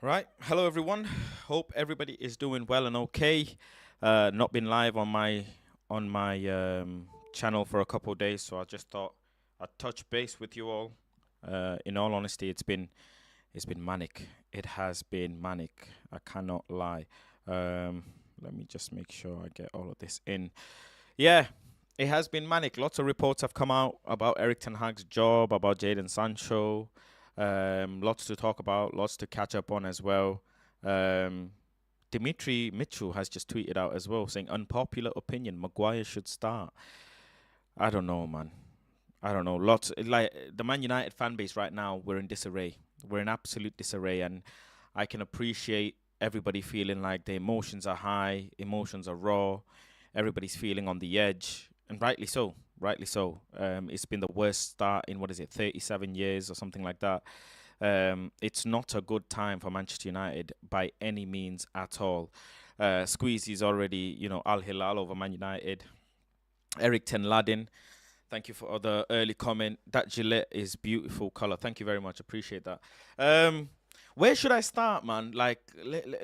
Right. Hello, everyone. Hope everybody is doing well and okay. Not been live on my channel for a couple of days, so I just thought I'd touch base with you all. In all honesty, it's been manic. It has been manic. I cannot lie. Let me just make sure I get all of this in. Yeah, it has been manic. Lots of reports have come out about Erik Ten Hag's job, about Jadon Sancho. Lots to talk about, lots to catch up on as well. Um, Dimitri Mitchell has just tweeted out as well saying unpopular opinion: Maguire should start. I don't know, man. I don't know. Lots like the Man United fan base right now. We're in disarray. We're in absolute disarray, and I can appreciate everybody feeling like the emotions are high, emotions are raw, everybody's feeling on the edge, and rightly so. Rightly so. It's been the worst start in what is it, 37 years or something like that. It's not a good time for Manchester United by any means at all. Squeezy's already, Al Hilal over Man United. Eric Ten Ladin, thank you for the early comment. That Gillette is beautiful color. Thank you very much. Appreciate that. Um, where should I start, man? Like,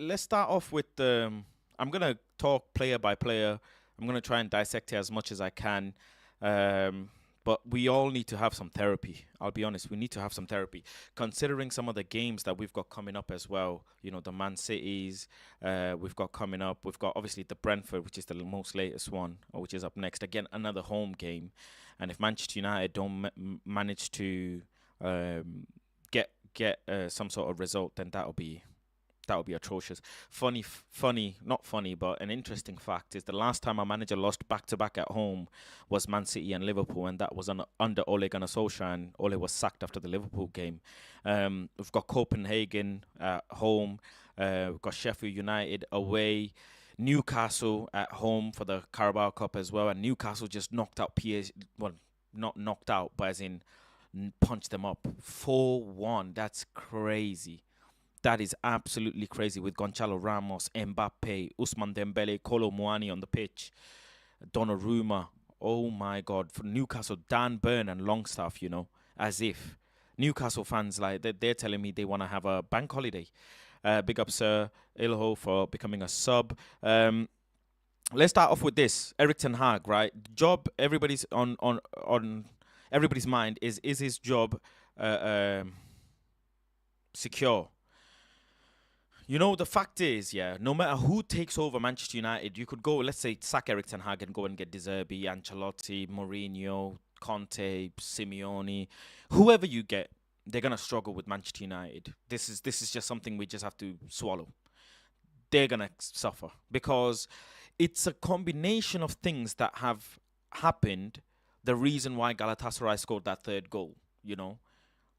let's start off with. I'm gonna talk player by player. I'm gonna try and dissect it as much as I can. Um, but we all need to have some therapy. I'll be honest. We need to have some therapy, considering some of the games that we've got coming up as well. The Man Cities. We've got coming up. We've got obviously the Brentford, which is the most latest one, which is up next. Again, another home game. And if Manchester United don't manage to um, get some sort of result, then that'll be atrocious. Funny, not funny, but an interesting fact is the last time a manager lost back to back at home was Man City and Liverpool, and that was under Ole Gunnar Solskjaer, and Ole was sacked after the Liverpool game. We've got Copenhagen at home, we've got Sheffield United away. Newcastle at home for the Carabao Cup as well, and Newcastle just knocked out PSG. Well, not knocked out, but as in punched them up 4-1. That's crazy. That is absolutely crazy with Gonçalo Ramos, Mbappe, Usman Dembele, Kolo Muani on the pitch, Donnarumma. Oh my God. For Newcastle, Dan Burn and Longstaff, as if. Newcastle fans, like, they're telling me they want to have a bank holiday. Big up, Sir Ilho, for becoming a sub. Let's start off with this. Erik Ten Hag, right? Job, everybody's on everybody's mind is his job secure? The fact is, yeah, no matter who takes over Manchester United, you could go, let's say, sack Erik Ten Hag and go and get De Zerbi, Ancelotti, Mourinho, Conte, Simeone, whoever you get, they're gonna struggle with Manchester United. This is just something we just have to swallow. They're gonna suffer because it's a combination of things that have happened. The reason why Galatasaray scored that third goal,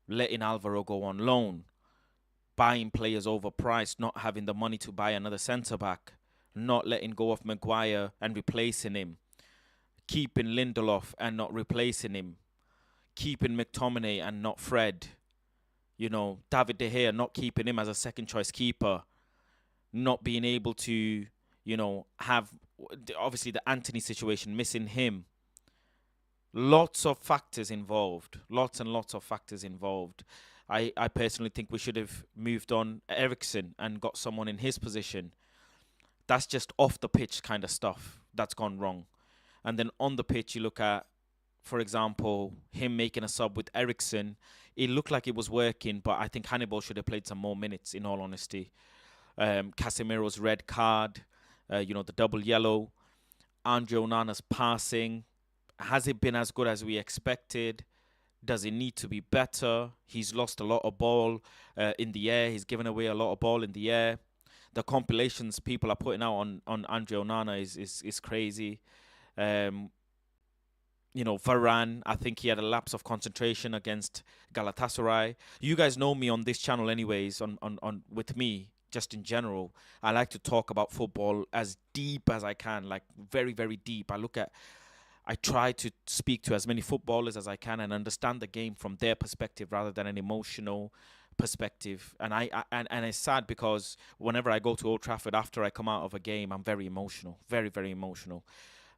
letting Alvaro go on loan, buying players overpriced, not having the money to buy another centre back, not letting go of Maguire and replacing him, keeping Lindelof and not replacing him, keeping McTominay and not Fred, David De Gea, not keeping him as a second choice keeper, not being able to, have obviously the Anthony situation, missing him. Lots of factors involved. Lots and lots of factors involved. I personally think we should have moved on Ericsson and got someone in his position. That's just off the pitch kind of stuff that's gone wrong. And then on the pitch, you look at, for example, him making a sub with Ericsson. It looked like it was working, but I think Hannibal should have played some more minutes, in all honesty. Casemiro's red card, the double yellow. Andre Onana's passing. Has it been as good as we expected? Does it need to be better? He's lost a lot of ball in the air. He's given away a lot of ball in the air. The compilations people are putting out on Andre Onana is crazy. Varane, I think he had a lapse of concentration against Galatasaray. You guys know me on this channel anyways, on with me, just in general. I like to talk about football as deep as I can, like very, very deep. I try to speak to as many footballers as I can and understand the game from their perspective rather than an emotional perspective. And it's sad because whenever I go to Old Trafford after I come out of a game, I'm very emotional, very, very emotional.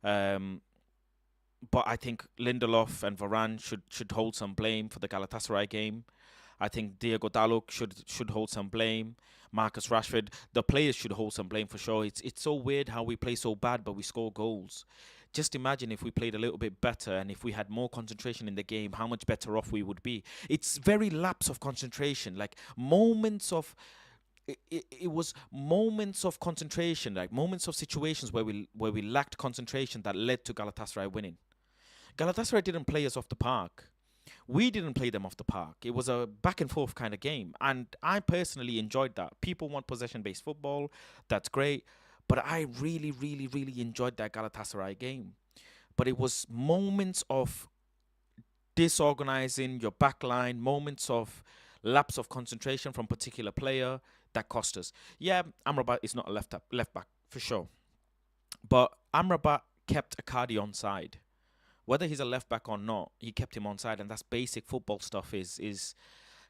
But I think Lindelof and Varane should hold some blame for the Galatasaray game. I think Diego Dalot should hold some blame. Marcus Rashford, the players should hold some blame for sure. It's so weird how we play so bad but we score goals. Just imagine if we played a little bit better and if we had more concentration in the game, how much better off we would be. It's very lapse of concentration, like moments of it was moments of concentration, like moments of situations where we lacked concentration that led to Galatasaray winning. Galatasaray didn't play us off the park. We didn't play them off the park. It was a back and forth kind of game. And I personally enjoyed that. People want possession based football. That's great. But I really, really, really enjoyed that Galatasaray game. But it was moments of disorganizing your back line, moments of lapse of concentration from particular player that cost us. Yeah, Amrabat is not a left back for sure. But Amrabat kept Akadi on side. Whether he's a left back or not, he kept him on side, and that's basic football stuff. Is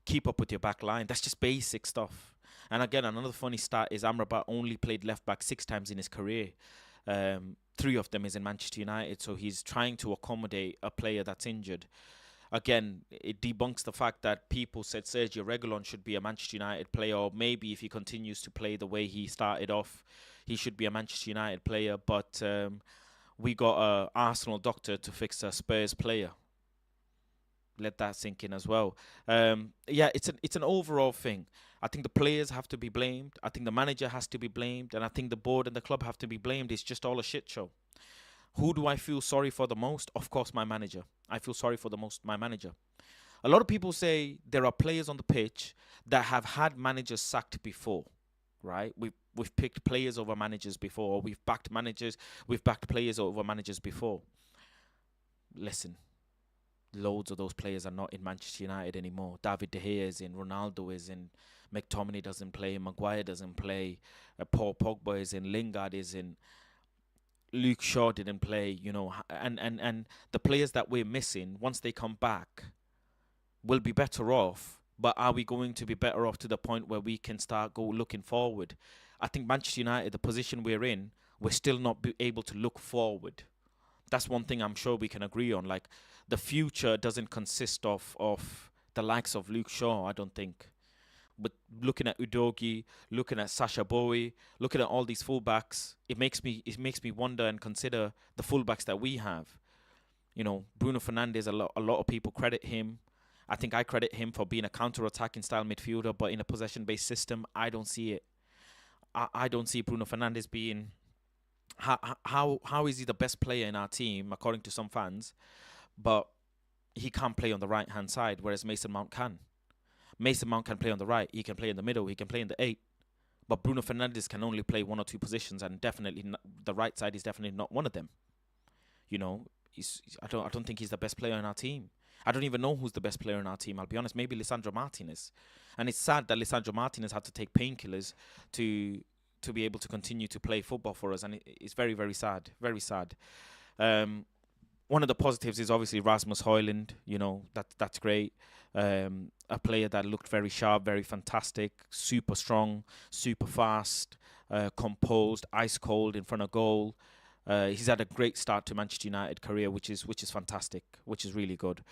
keep up with your back line. That's just basic stuff. And again, another funny stat is Amrabat only played left back 6 times in his career. 3 of them is in Manchester United, so he's trying to accommodate a player that's injured. Again, it debunks the fact that people said Sergio Reguilon should be a Manchester United player, or maybe if he continues to play the way he started off, he should be a Manchester United player. But we got a Arsenal doctor to fix a Spurs player. Let that sink in as well. Yeah, it's an overall thing. I think the players have to be blamed. I think the manager has to be blamed, and I think the board and the club have to be blamed. It's just all a shit show. Who do I feel sorry for the most? Of course, my manager. I feel sorry for the most my manager. A lot of people say there are players on the pitch that have had managers sacked before, right? We've picked players over managers before. Or we've backed players over managers before. Listen, loads of those players are not in Manchester United anymore. David De Gea is in, Ronaldo is in, McTominay doesn't play, Maguire doesn't play, Paul Pogba is in, Lingard is in, Luke Shaw didn't play, and the players that we're missing, once they come back, will be better off. But are we going to be better off to the point where we can start looking forward? I think Manchester United, the position we're in, we're still not able to look forward. That's one thing I'm sure we can agree on. Like, the future doesn't consist of the likes of Luke Shaw, I don't think. But looking at Udogi, looking at Sasha Bowie, looking at all these fullbacks, it makes me wonder and consider the fullbacks that we have. Bruno Fernandes, a lot of people credit him. I think I credit him for being a counter-attacking style midfielder, but in a possession-based system, I don't see it. I don't see Bruno Fernandes being... How is he the best player in our team, according to some fans, but he can't play on the right-hand side, whereas Mason Mount can. Mason Mount can play on the right, he can play in the middle, he can play in the 8. But Bruno Fernandes can only play 1 or 2 positions, and definitely the right side is definitely not one of them. I don't think he's the best player in our team. I don't even know who's the best player in our team, I'll be honest. Maybe Lisandro Martinez. And it's sad that Lisandro Martinez had to take painkillers to be able to continue to play football for us, and it's very, very sad. Very sad. One of the positives is obviously Rasmus Højlund. That's great. A player that looked very sharp, very fantastic, super strong, super fast, composed, ice cold in front of goal. He's had a great start to Manchester United career, which is fantastic, which is really good.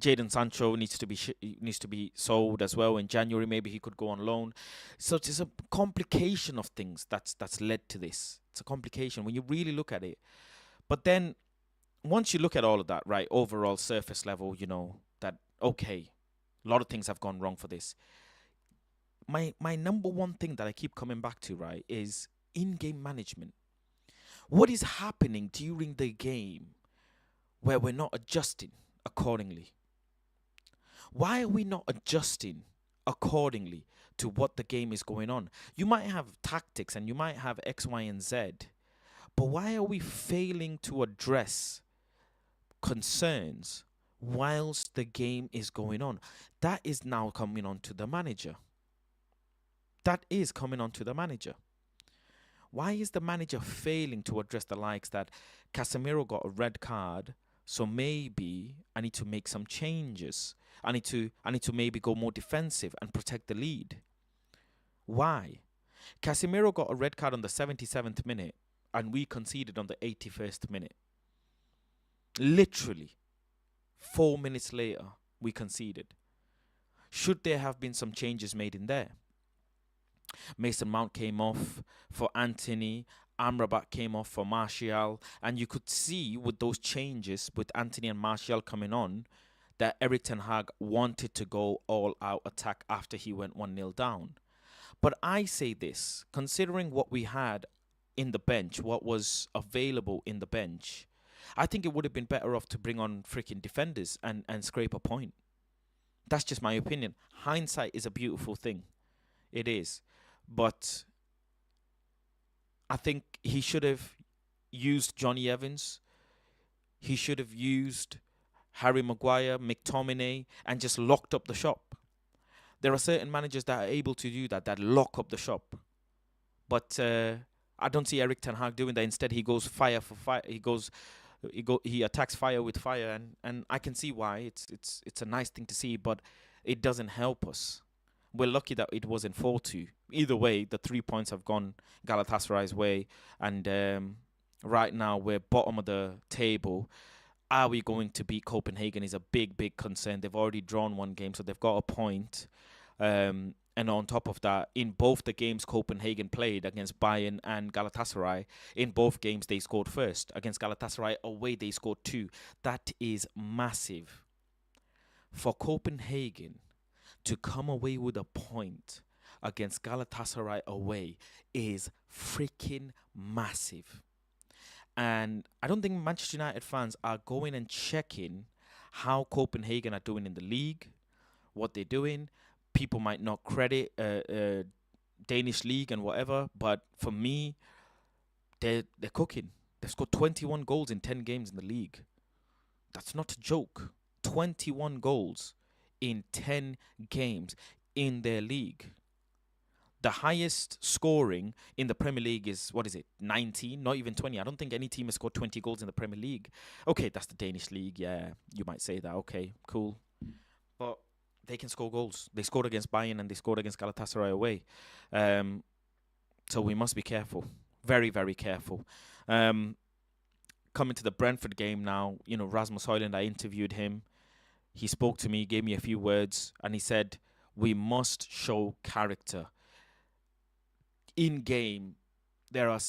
Jadon Sancho needs to be sold as well in January. Maybe he could go on loan. So it's a complication of things that's led to this. It's a complication when you really look at it. But then once you look at all of that, right, overall surface level, that okay, a lot of things have gone wrong for this. My number one thing that I keep coming back to, right, is in-game management. What is happening during the game where we're not adjusting accordingly? Why are we not adjusting accordingly to what the game is going on? You might have tactics and you might have X, Y, and Z, but why are we failing to address concerns whilst the game is going on? That is now coming on to the manager. Why is the manager failing to address the likes that Casemiro got a red card, so maybe I need to make some changes. I need to maybe go more defensive and protect the lead. Why? Casemiro got a red card on the 77th minute and we conceded on the 81st minute. Literally 4 minutes later, we conceded. Should there have been some changes made in there? Mason Mount came off for Anthony. Amrabat came off for Martial. And you could see with those changes, with Anthony and Martial coming on, that Erik ten Hag wanted to go all-out attack after he went 1-0 down. But I say this, considering what we had in the bench, what was available in the bench, I think it would have been better off to bring on freaking defenders and scrape a point. That's just my opinion. Hindsight is a beautiful thing. It is. But I think he should have used Johnny Evans. He should have used Harry Maguire, McTominay, and just locked up the shop. There are certain managers that are able to do that lock up the shop. But I don't see Erik ten Hag doing that. Instead, he goes fire for fire. He attacks fire with fire, and I can see why. It's a nice thing to see, but it doesn't help us. We're lucky that it wasn't 4-2. Either way, the 3 points have gone Galatasaray's way, and right now we're bottom of the table. Are we going to beat Copenhagen is a big, big concern. They've already drawn one game, so they've got a point. And on top of that, in both the games Copenhagen played against Bayern and Galatasaray, in both games they scored first. Against Galatasaray away, they scored 2. That is massive. For Copenhagen to come away with a point against Galatasaray away is freaking massive. And I don't think Manchester United fans are going and checking how Copenhagen are doing in the league, what they're doing. People might not credit Danish league and whatever, but for me, they're cooking. They've scored 21 goals in 10 games in the league. That's not a joke. 21 goals in 10 games in their league. The highest scoring in the Premier League is, 19? Not even 20. I don't think any team has scored 20 goals in the Premier League. Okay, that's the Danish league. Yeah, you might say that. Okay, cool. But they can score goals. They scored against Bayern and they scored against Galatasaray away. So we must be careful. Very, very careful. Coming to the Brentford game now, Rasmus Højlund, I interviewed him. He spoke to me, gave me a few words, and he said, we must show character. In game, there are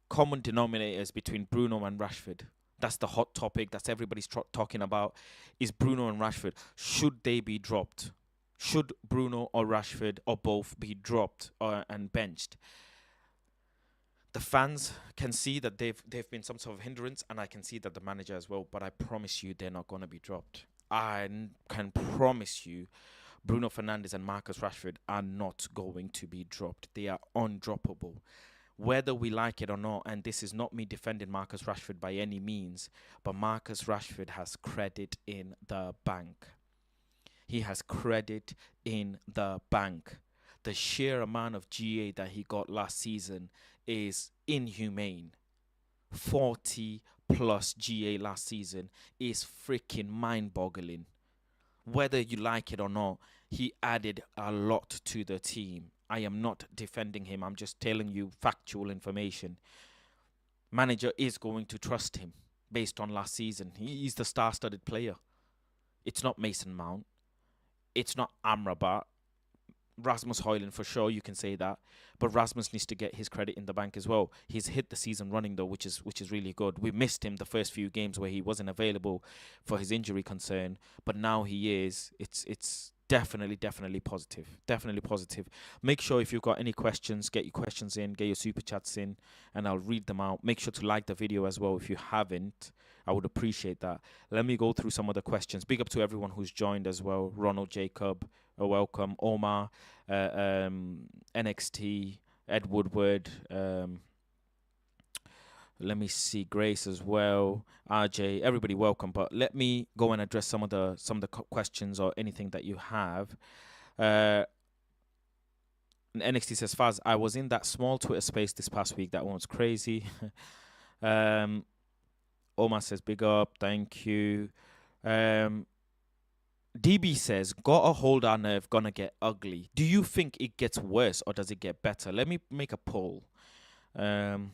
common denominators between Bruno and Rashford. That's the hot topic. That's everybody's talking about. Is Bruno and Rashford, should they be dropped? Should Bruno or Rashford or both be dropped and benched? The fans can see that they've been some sort of hindrance, and I can see that the manager as well. But I promise you, they're not going to be dropped. I can promise you, Bruno Fernandes and Marcus Rashford are not going to be dropped. They are undroppable. Whether we like it or not, and this is not me defending Marcus Rashford by any means, but Marcus Rashford has credit in the bank. He has credit in the bank. The sheer amount of GA that he got last season is inhumane. 40 plus GA last season is freaking mind-boggling. Whether you like it or not, he added a lot to the team. I am not defending him. I'm just telling you factual information. Manager is going to trust him based on last season. He's the star-studded player. It's not Mason Mount. It's not Amrabat. Rasmus Højlund for sure, you can say that. But Rasmus needs to get his credit in the bank as well. He's hit the season running though, which is really good. We missed him the first few games where he wasn't available for his injury concern, but now he is. It's definitely positive. Definitely positive. Make sure if you've got any questions, get your questions in, get your super chats in, and I'll read them out. Make sure to like the video as well if you haven't. I would appreciate that. Let me go through some of the questions. Big up to everyone who's joined as well. Ronald Jacob, welcome. Omar, NXT, Ed Woodward, let me see, Grace as well, RJ, everybody welcome. But let me go and address some of the questions or anything that you have. NXT says, Faz, I was in that small Twitter space this past week. That one was crazy. Omar says, big up, thank you. DB says, gotta hold our nerve, gonna get ugly. Do you think it gets worse or does it get better? Let me make a poll. 1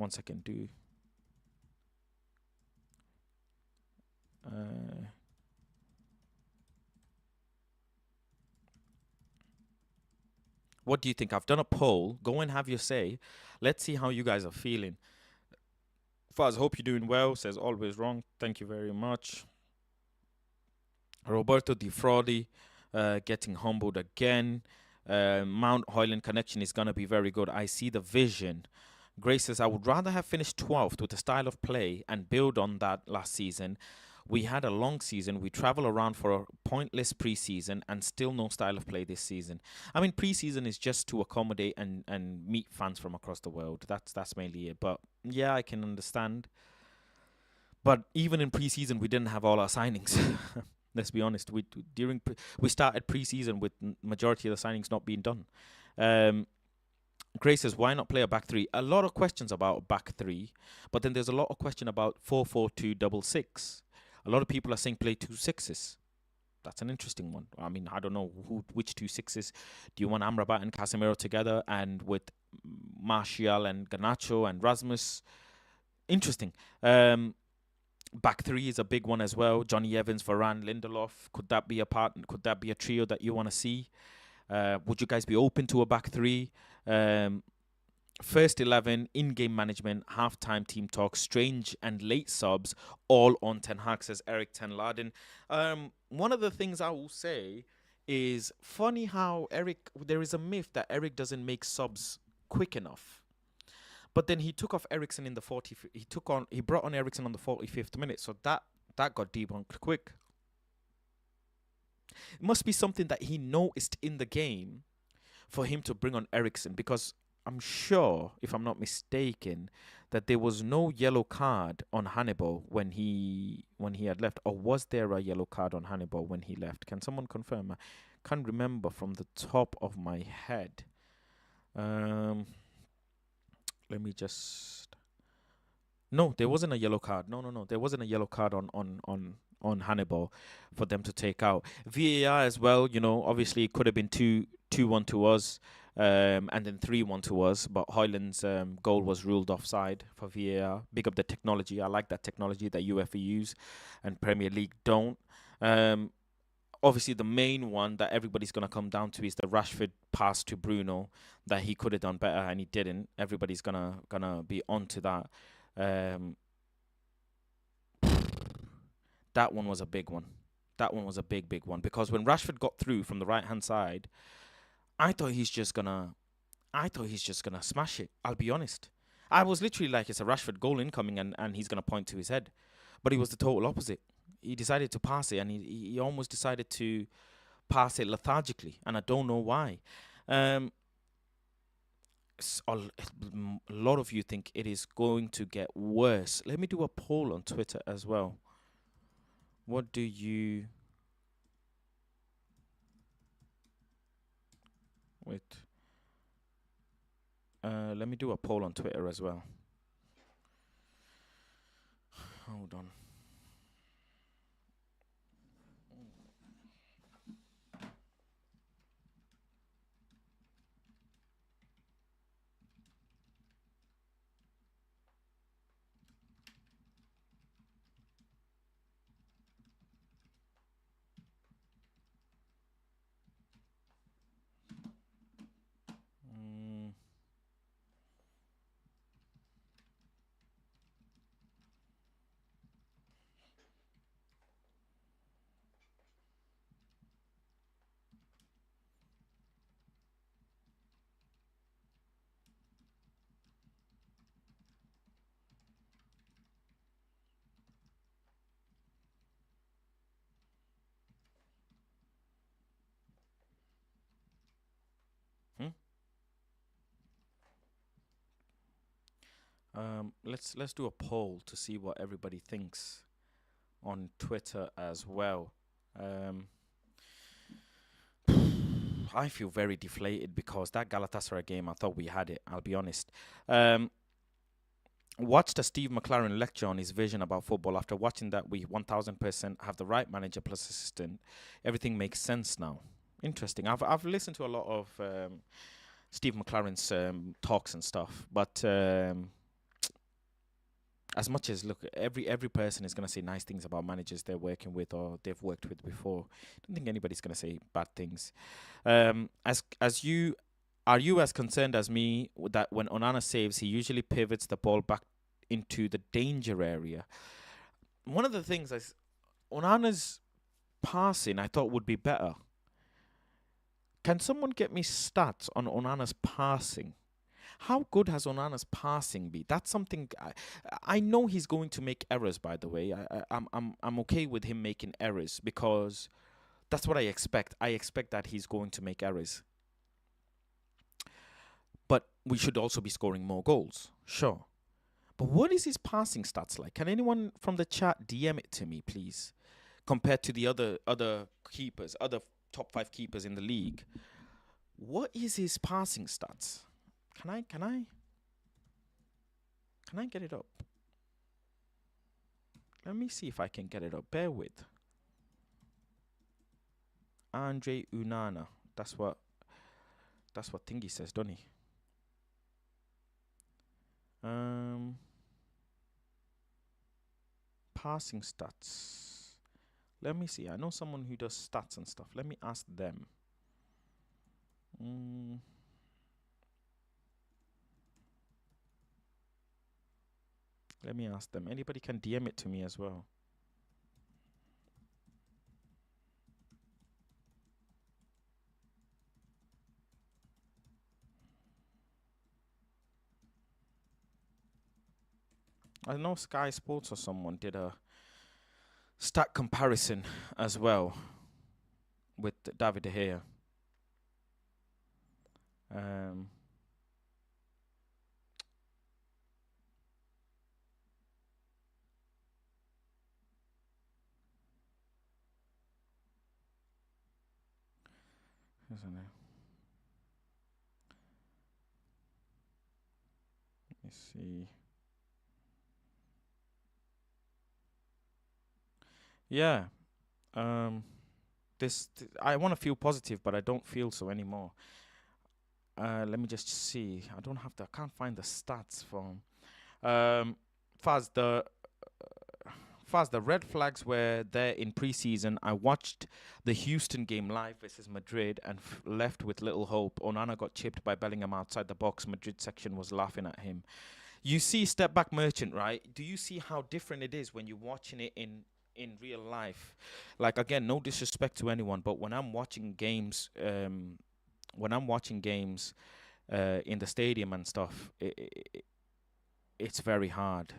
second, What do you think? I've done a poll. Go and have your say. Let's see how you guys are feeling. Faz, hope you're doing well. Says always wrong. Thank you very much. Roberto Di Frodi getting humbled again. Mount Hoyland connection is going to be very good. I see the vision. Grace says, I would rather have finished 12th with the style of play and build on that last season. We had a long season. We travel around for a pointless preseason and still no style of play this season. I mean, preseason is just to accommodate and meet fans from across the world. That's mainly it. But yeah, I can understand. But even in preseason, we didn't have all our signings. Let's be honest. We started preseason with majority of the signings not being done. Grace says, why not play a back three? A lot of questions about back three, but then there's a lot of question about 4-4-2-6-6. A lot of people are saying play 2 sixes. That's an interesting one. I mean, I don't know which 2 sixes. Do you want Amrabat and Casemiro together and with Martial and Garnacho and Rasmus? Interesting. Back three is a big one as well. Johnny Evans, Varane, Lindelof. Could that be a part? Could that be a trio that you want to see? Would you guys be open to a back three? First 11, in-game management, half-time team talk, strange and late subs, all on Ten Hag, says Erik Ten Laden. One of the things I will say is funny how there is a myth that Erik doesn't make subs quick enough. But then he took off Eriksen in the 40. He brought on Eriksen on the 45th minute, so that got debunked quick. It must be something that he noticed in the game for him to bring on Eriksen, because I'm sure, if I'm not mistaken, that there was no yellow card on Hannibal when he had left, or was there a yellow card on Hannibal when he left? Can someone confirm? I can't remember from the top of my head. Let me just. No, there wasn't a yellow card. No. There wasn't a yellow card on Hannibal for them to take out. VAR as well, obviously it could have been 2-1 to us, and then 3-1 to us, but Hoyland's goal was ruled offside for VAR. Big up the technology. I like that technology that UEFA use and Premier League don't. Obviously, the main one that everybody's going to come down to is the Rashford pass to Bruno, that he could have done better and he didn't. Everybody's gonna be onto that. That one was a big one. That one was a big one, because when Rashford got through from the right-hand side, I thought he's just gonna smash it. I'll be honest. I was literally like, it's a Rashford goal incoming and he's gonna point to his head. But he was the total opposite. He decided to pass it, and he almost decided to pass it lethargically, and I don't know why. A lot of you think it is going to get worse. Let me do a poll on Twitter as well. What do you... Wait. Let me do a poll on Twitter as well. Hold on. Let's do a poll to see what everybody thinks on Twitter as well. I feel very deflated because that Galatasaray game, I thought we had it. I'll be honest. Watched a Steve McLaren lecture on his vision about football. After watching that, we 1000% have the right manager plus assistant. Everything makes sense now. Interesting. I've listened to a lot of Steve McLaren's talks and stuff, but as much as, look, every person is going to say nice things about managers they're working with or they've worked with before. I don't think anybody's going to say bad things. As you Are you as concerned as me that when Onana saves, he usually pivots the ball back into the danger area? One of the things is Onana's passing I thought would be better. Can someone get me stats on Onana's passing? How good has Onana's passing been? That's something I know he's going to make errors. By the way, I'm okay with him making errors because that's what I expect. I expect that he's going to make errors, but we should also be scoring more goals. Sure, but what is his passing stats like? Can anyone from the chat DM it to me, please? Compared to the other keepers, other top 5 keepers in the league, what is his passing stats? Can I get it up? Let me see if I can get it up. Bear with. Andre Onana. That's what Thingy says, don't he? Passing stats. Let me see. I know someone who does stats and stuff. Let me ask them. Let me ask them. Anybody can DM it to me as well. I know Sky Sports or someone did a stat comparison as well with David De Gea. Isn't it? Let me see. Yeah. I want to feel positive, but I don't feel so anymore. Let me just see. I can't find the stats from. Faz, the red flags were there in preseason. I watched the Houston game live versus Madrid and left with little hope. Onana got chipped by Bellingham outside the box. Madrid section was laughing at him. You see Step Back Merchant, right? Do you see how different it is when you're watching it in real life? Like, again, no disrespect to anyone, but when I'm watching games, in the stadium and stuff, it's very hard.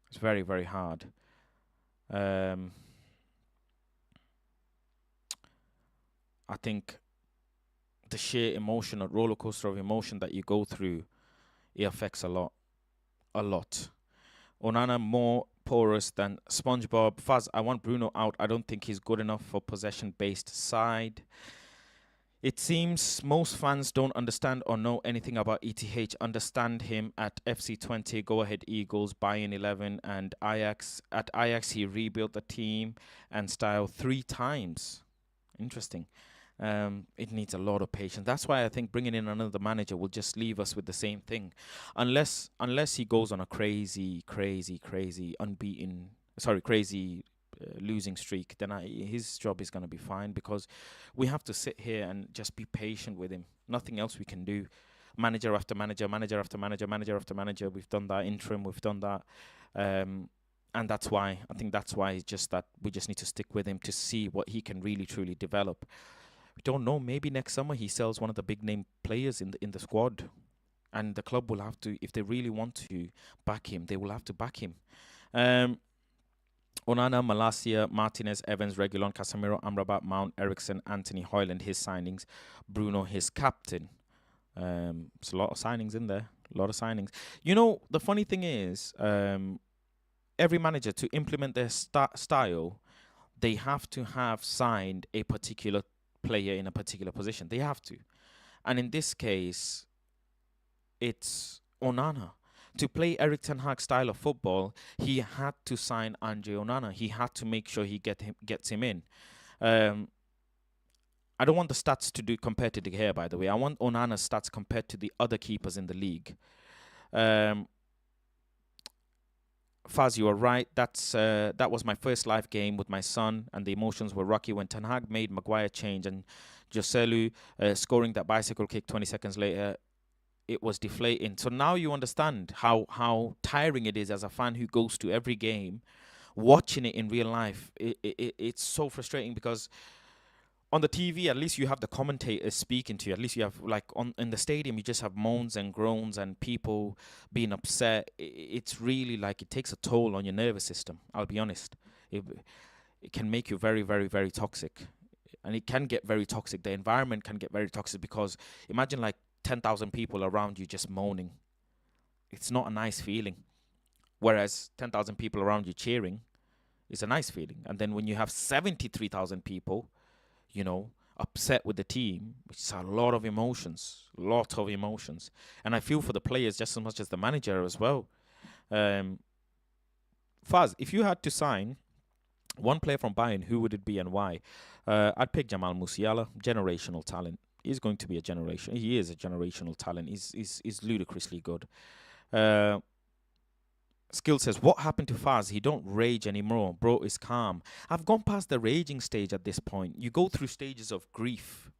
It's very, very hard. I think the sheer emotion, or roller coaster of emotion that you go through, it affects a lot. A lot. Onana more porous than SpongeBob. Faz, I want Bruno out. I don't think he's good enough for possession-based side. It seems most fans don't understand or know anything about ETH. Understand him at FC20, Go Ahead Eagles, Bayern 11, and Ajax. At Ajax, he rebuilt the team and style 3 times. Interesting. It needs a lot of patience. That's why I think bringing in another manager will just leave us with the same thing, unless he goes on a crazy losing streak. Then his job is going to be fine, because we have to sit here and just be patient with him. Nothing else we can do. Manager after manager, manager after manager, manager after manager. We've done that interim. We've done that. And that's why it's just that we just need to stick with him to see what he can really truly develop. We don't know. Maybe next summer he sells one of the big name players in the squad, and the club will have to, if they really want to back him, they will have to back him. Onana, Malacia, Martinez, Evans, Reguilon, Casemiro, Amrabat, Mount, Eriksson, Anthony, Højlund, his signings. Bruno, his captain. It's a lot of signings in there. A lot of signings. You know, the funny thing is, every manager, to implement their style, they have to have signed a particular player in a particular position. They have to. And in this case, it's Onana. To play Erik ten Hag's style of football, he had to sign Andre Onana. He had to make sure he gets him in. I don't want the stats to do compared to De Gea, by the way. I want Onana's stats compared to the other keepers in the league. Faz, you are right. That was my first live game with my son, and the emotions were rocky when Ten Hag made Maguire change and Joselu scoring that bicycle kick 20 seconds later, it was deflating. So now you understand how tiring it is as a fan who goes to every game, watching it in real life. It's so frustrating because on the TV, at least you have the commentators speaking to you. At least you have, like, on in the stadium, you just have moans and groans and people being upset. It's really like it takes a toll on your nervous system. I'll be honest. It, it can make you very, very, very toxic. And it can get very toxic. The environment can get very toxic because imagine like 10,000 people around you just moaning. It's not a nice feeling. Whereas 10,000 people around you cheering is a nice feeling. And then when you have 73,000 people, upset with the team, which is a lot of emotions, And I feel for the players just as much as the manager as well. Faz, if you had to sign one player from Bayern, who would it be and why? I'd pick Jamal Musiala, generational talent. He's going to be a generation. He is a generational talent. He's ludicrously good. Skill says, what happened to Faz? He don't rage anymore. Bro is calm. I've gone past the raging stage at this point. You go through stages of grief.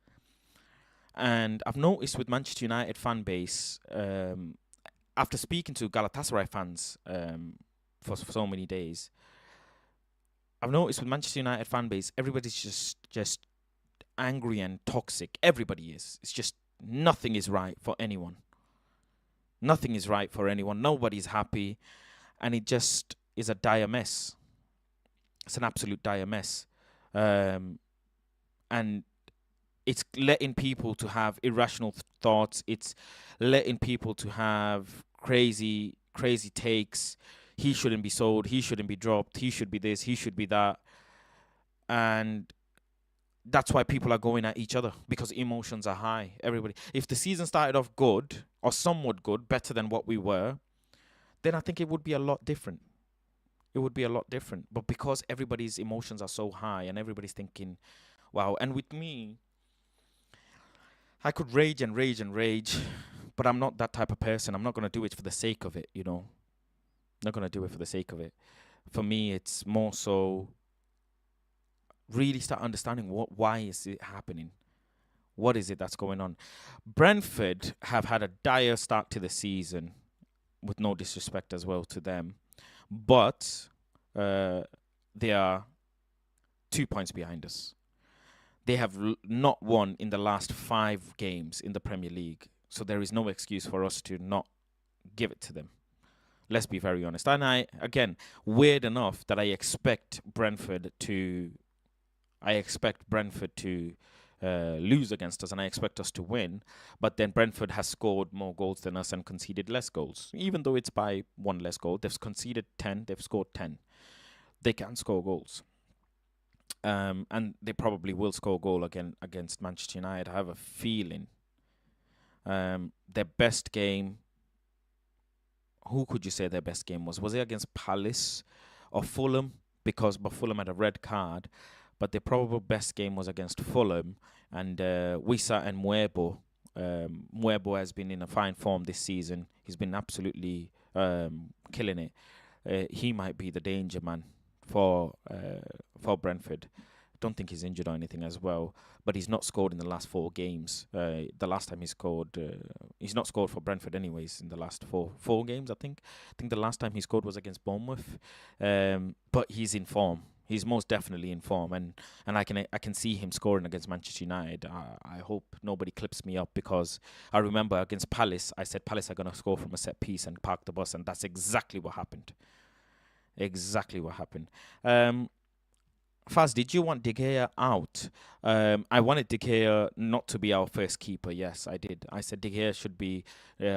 And I've noticed with Manchester United fan base, after speaking to Galatasaray fans for so many days, I've noticed with Manchester United fan base, everybody's just angry and toxic. Everybody is. It's just nothing is right for anyone. Nothing is right for anyone. Nobody's happy. And it just is a dire mess. It's an absolute dire mess. And it's letting people to have irrational thoughts. It's letting people to have crazy takes. He shouldn't be sold. He shouldn't be dropped. He should be this. He should be that. And that's why people are going at each other, because emotions are high. Everybody. If the season started off good or somewhat good, better than what we were, then I think it would be a lot different. It would be a lot different. But because everybody's emotions are so high and everybody's thinking, wow. And with me, I could rage and rage and rage, but I'm not that type of person. I'm not going to do it for the sake of it, Not going to do it for the sake of it. For me, it's more so really start understanding why is it happening? What is it that's going on? Brentford have had a dire start to the season, with no disrespect as well to them. But they are 2 points behind us. They have not won in the last 5 games in the Premier League. So there is no excuse for us to not give it to them. Let's be very honest. And weird enough that I expect Brentford to lose against us, and I expect us to win. But then Brentford has scored more goals than us and conceded less goals. Even though it's by 1 less goal, they've conceded 10, they've scored 10. They can score goals. And they probably will score a goal again against Manchester United. I have a feeling. Their best game, who could you say their best game was? Was it against Palace or Fulham? But Fulham had a red card. But their probable best game was against Fulham. And Wissa and Muebo. Muebo has been in a fine form this season. He's been absolutely killing it. He might be the danger man for Brentford. Don't think he's injured or anything as well. But he's not scored in the last 4 games. The last time he scored, he's not scored for Brentford anyways in the last four games, I think. I think the last time he scored was against Bournemouth. But he's in form. He's most definitely in form, and I can see him scoring against Manchester United. I hope nobody clips me up, because I remember against Palace, I said Palace are going to score from a set piece and park the bus, and that's exactly what happened. Faz, did you want De Gea out? I wanted De Gea not to be our first keeper. Yes, I did. I said De Gea should be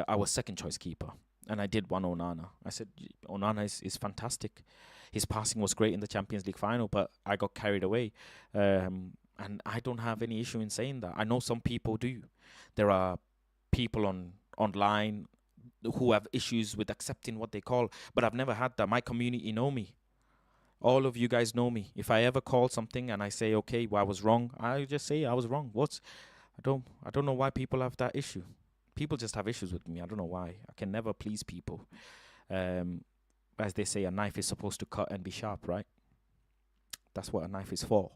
our second choice keeper. And I did want Onana. I said Onana is fantastic. His passing was great in the Champions League final, but I got carried away. And I don't have any issue in saying that. I know some people do. There are people online who have issues with accepting what they call, but Don't never had that. My community know me. All of you guys know me. If I ever call something and I say, okay, well, I was wrong, I just say I was wrong. I don't know why people have that issue. People just have issues with me. I don't know why. I can never please people. As they say, a knife is supposed to cut and be sharp, right? That's what a knife is for.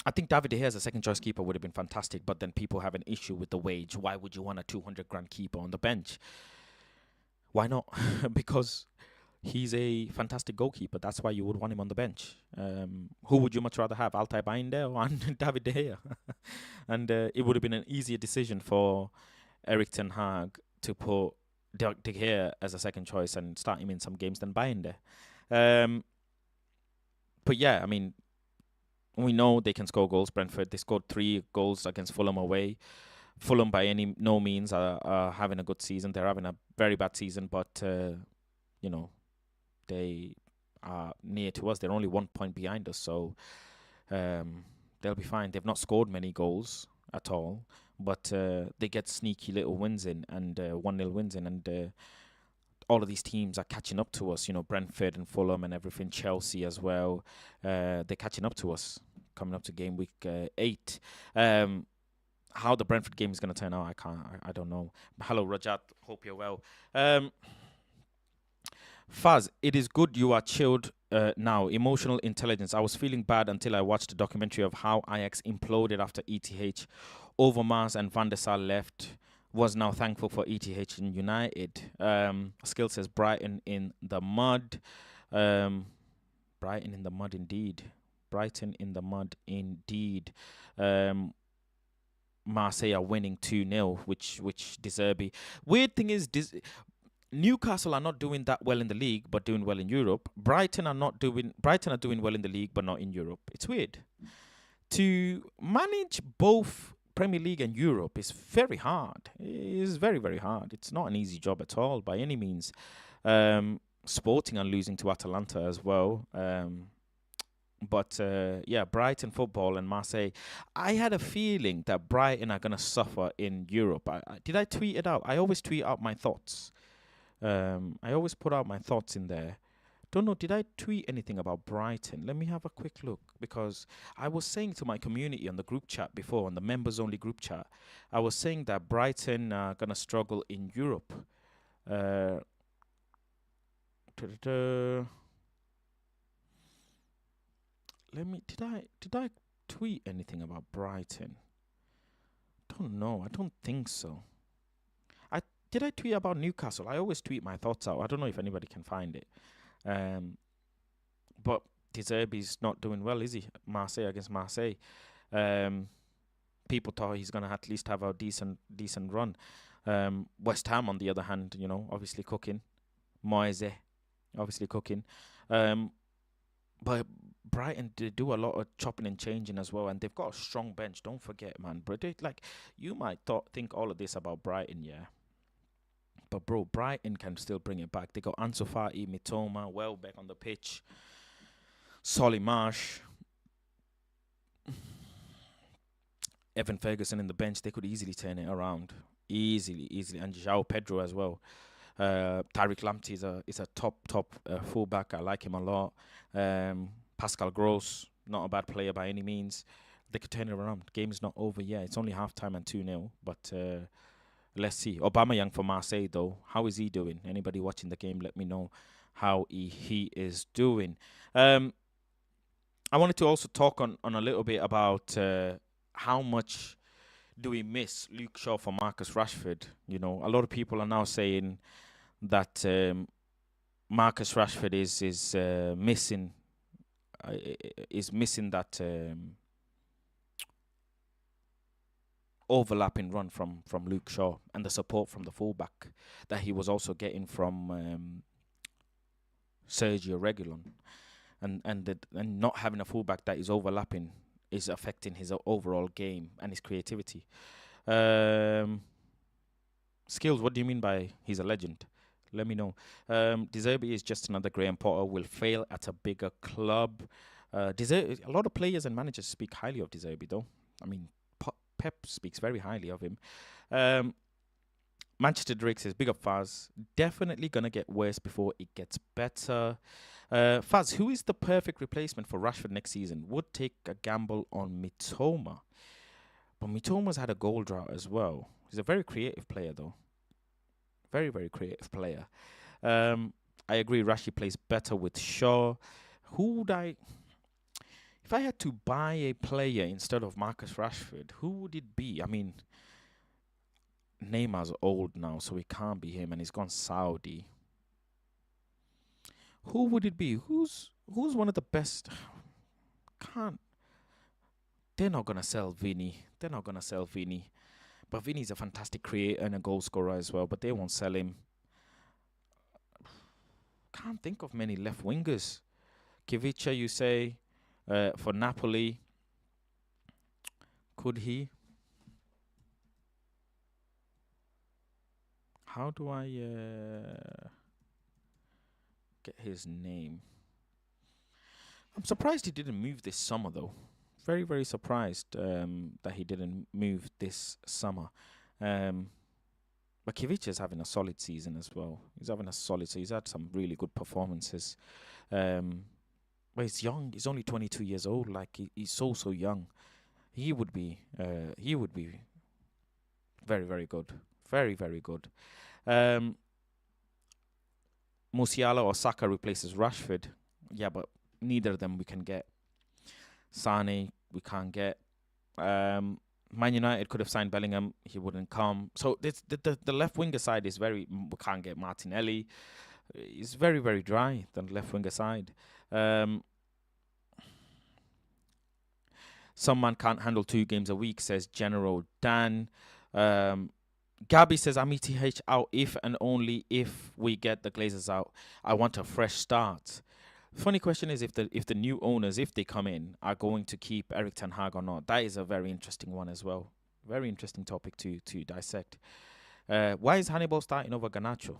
I think David De Gea as a second choice keeper would have been fantastic, but then people have an issue with the wage. Why would you want a 200 grand keeper on the bench? Why not? Because he's a fantastic goalkeeper. That's why you would want him on the bench. Who would you much rather have, Altay Bayındır or David De Gea? And it would have been an easier decision for Erik Ten Hag to put De Gea as a second choice and start him in some games than Bayındır. But yeah, I mean, we know they can score goals. Brentford, they scored 3 goals against Fulham away. Fulham, by no means, are having a good season. They're having a very bad season, but you know, they are near to us. They're only 1 point behind us, so they'll be fine. They've not scored many goals at all, but they get sneaky little wins in and 1-0 wins in, and all of these teams are catching up to us. You know, Brentford and Fulham and everything, Chelsea as well. They're catching up to us coming up to game week 8. How the Brentford game is going to turn out, I don't know. Hello, Rajat. Hope you're well. Faz, it is good you are chilled now. Emotional intelligence. I was feeling bad until I watched a documentary of how Ajax imploded after ETH. Overmars and Van der Sar left. Was now thankful for ETH and United. Skill says Brighton in the mud. Brighton in the mud indeed. Brighton in the mud indeed. Marseille are winning 2-0, which Deserby. Weird thing is, Newcastle are not doing that well in the league, but doing well in Europe. Brighton are doing well in the league, but not in Europe. It's weird. To manage both Premier League and Europe is very hard. It is very, very hard. It's not an easy job at all, by any means. Sporting are losing to Atalanta as well. But yeah, Brighton football and Marseille. I had a feeling that Brighton are going to suffer in Europe. Did I tweet it out? I always tweet out my thoughts. I always put out my thoughts in there. Don't know, did I tweet anything about Brighton? Let me have a quick look, because I was saying to my community on the group chat before, on the members-only group chat, I was saying that Brighton are going to struggle in Europe. Did I tweet anything about Brighton? Don't know. I don't think so. Did I tweet about Newcastle? I always tweet my thoughts out. I don't know if anybody can find it. But Deserby's not doing well, is he? Marseille against Marseille. People thought he's gonna at least have a decent run. West Ham, on the other hand, you know, obviously cooking. Moise, obviously cooking. But Brighton do a lot of chopping and changing as well, and they've got a strong bench. Don't forget, man. But you might think all of this about Brighton, yeah. But bro, Brighton can still bring it back. They got Ansu Fati, Mitoma, Welbeck on the pitch, Solly Marsh, Evan Ferguson in the bench. They could easily turn it around, easily, and João Pedro as well. Tariq Lamptey is a top fullback. I like him a lot. Pascal Gross, not a bad player by any means. They could turn it around. The game is not over yet. It's only half-time and 2-0, but let's see. Aubameyang for Marseille, though. How is he doing? Anybody watching the game, let me know how he is doing. I wanted to also talk on a little bit about how much do we miss Luke Shaw for Marcus Rashford. You know, a lot of people are now saying that Marcus Rashford is missing that overlapping run from Luke Shaw and the support from the fullback that he was also getting from Sergio Reguilon, and not having a fullback that is overlapping is affecting his overall game and his creativity. Skills, what do you mean by he's a legend? Let me know. Deserby is just another Graham Potter, will fail at a bigger club. A lot of players and managers speak highly of Deserby, though. I mean, Pep speaks very highly of him. Manchester Drake says, big up Faz. Definitely going to get worse before it gets better. Faz, who is the perfect replacement for Rashford next season? Would take a gamble on Mitoma. But Mitoma's had a goal drought as well. He's a very creative player, though. Very, very creative player. I agree, Rashi plays better with Shaw. Who would I... If I had to buy a player instead of Marcus Rashford, who would it be? I mean, Neymar's old now, so it can't be him, and he's gone Saudi. Who would it be? Who's one of the best? Can't. They're not gonna sell Vinny. They're not gonna sell Vinny. But Vinny's a fantastic creator and a goal scorer as well. But they won't sell him. Can't think of many left wingers. Kivicha, you say, for Napoli. Could he? How do I get his name? I'm surprised he didn't move this summer, though. Very, very surprised that he didn't move this summer. But Kivic is having a solid season as well. He's having a solid, so he's had some really good performances. But he's young. He's only 22 years old. Like he's so young. He would be very, very good. Very, very good. Musiala or Saka replaces Rashford. Yeah, but neither of them we can get. Sane we can't get. Man United could have signed Bellingham. He wouldn't come. So the left winger side is we can't get Martinelli. It's very, very dry, the left winger side. Some man can't handle 2 games a week, says General Dan. Gabby says, I'm ETH out if and only if we get the Glazers out. I want a fresh start. Funny question is if the new owners, if they come in, are going to keep Erik ten Hag or not. That is a very interesting one as well. Very interesting topic to dissect. Why is Hannibal starting over Garnacho?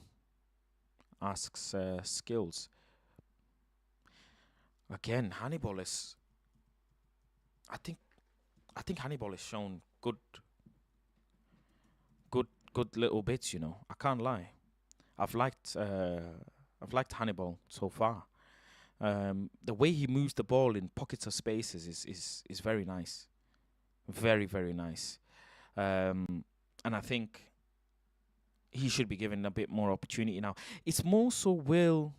Asks Skills. Again, Hannibal is... I think Hannibal has shown good little bits, you know. I can't lie. I've liked Hannibal so far. The way he moves the ball in pockets of spaces is very nice. Very, very nice. And I think he should be given a bit more opportunity now. It's more so will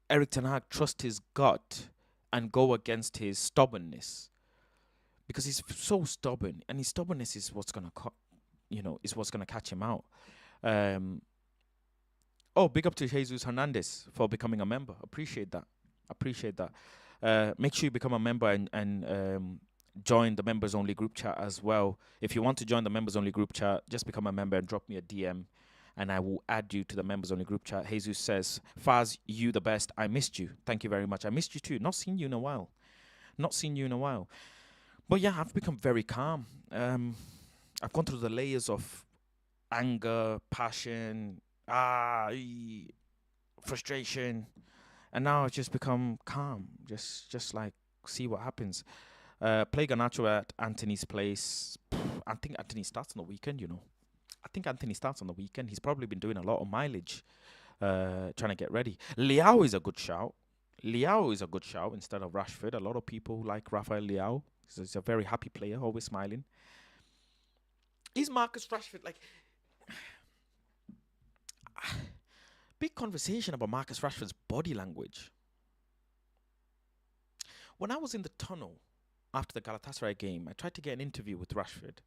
Erik ten Hag trust his gut and go against his stubbornness? Because he's so stubborn, and his stubbornness is what's gonna catch him out. Big up to Jesus Hernandez for becoming a member. Appreciate that. Make sure you become a member and join the members only group chat as well. If you want to join the members only group chat, just become a member and drop me a DM, and I will add you to the members only group chat. Jesus says, Faz, you the best. I missed you. Thank you very much. I missed you too. Not seen you in a while. But yeah, I've become very calm. I've gone through the layers of anger, passion, frustration, and now I've just become calm. Just like see what happens. Play Garnacho at Anthony's place. I think Anthony starts on the weekend. He's probably been doing a lot of mileage, trying to get ready. Leao is a good shout. Instead of Rashford. A lot of people like Rafael Leao. He's a very happy player, always smiling. Is Marcus Rashford like... Big conversation about Marcus Rashford's body language. When I was in the tunnel after the Galatasaray game, I tried to get an interview with Rashford.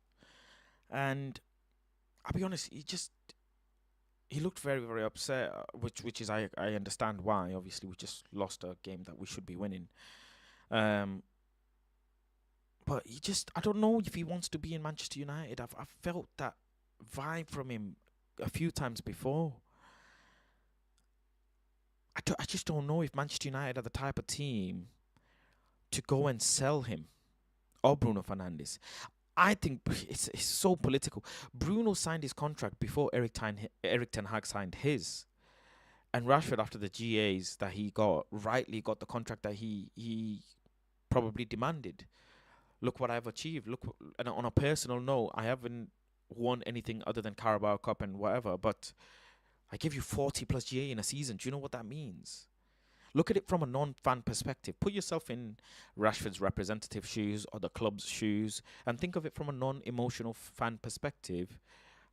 And I'll be honest, he looked very, very upset, which is I understand why. Obviously, we just lost a game that we should be winning. But I don't know if he wants to be in Manchester United. I've felt that vibe from him a few times before. I just don't know if Manchester United are the type of team to go and sell him or Bruno Fernandes. I think it's so political. Bruno signed his contract before Erik ten Hag signed his. And Rashford, after the GAs that he rightly got the contract that he probably demanded. Look what I've achieved. And on a personal note, I haven't won anything other than Carabao Cup and whatever, but I give you 40 plus GA in a season. Do you know what that means? Look at it from a non-fan perspective. Put yourself in Rashford's representative shoes or the club's shoes and think of it from a non-emotional fan perspective,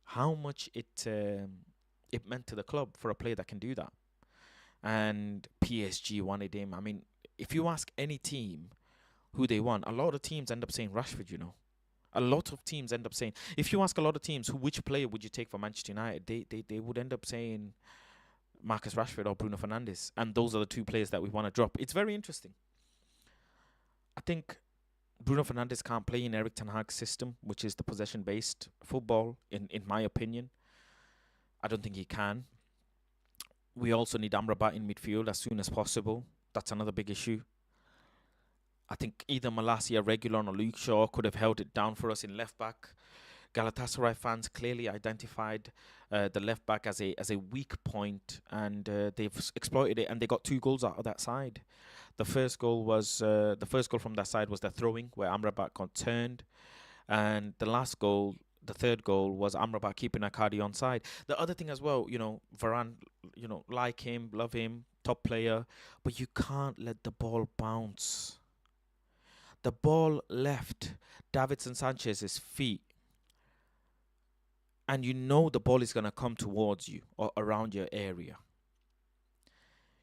how much it meant to the club for a player that can do that. And PSG wanted him. I mean, if you ask any team who they want, a lot of teams end up saying Rashford, you know. A lot of teams end up saying, if you ask a lot of teams which player would you take for Manchester United, they would end up saying Marcus Rashford or Bruno Fernandes. And those are the two players that we want to drop. It's very interesting. I think Bruno Fernandes can't play in Erik Ten Hag's system, which is the possession-based football, in my opinion. I don't think he can. We also need Amrabat in midfield as soon as possible. That's another big issue. I think either Malacia, Reguilon or Luke Shaw could have held it down for us in left-back. Galatasaray fans clearly identified the left-back as a weak point, and they've exploited it, and they got 2 goals out of that side. The first goal from that side was the throwing, where Amrabat got turned, and the third goal was Amrabat keeping Akadi on side. The other thing as well, Varane, like him, love him, top player, but you can't let the ball bounce. The ball left Davinson Sanchez's feet, and the ball is going to come towards you or around your area.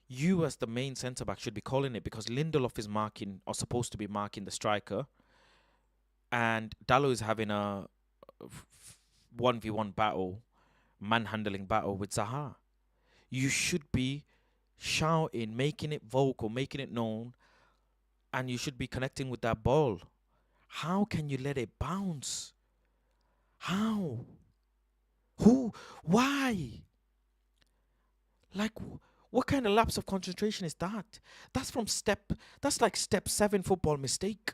You as the main centre-back should be calling it, because Lindelof is marking, or supposed to be marking, the striker, and Dalot is having a 1v1 battle, manhandling battle with Zaha. You should be shouting, making it vocal, making it known, and you should be connecting with that ball. How can you let it bounce? How? Who? Why? Like, what kind of lapse of concentration is that? That's like step 7 football mistake.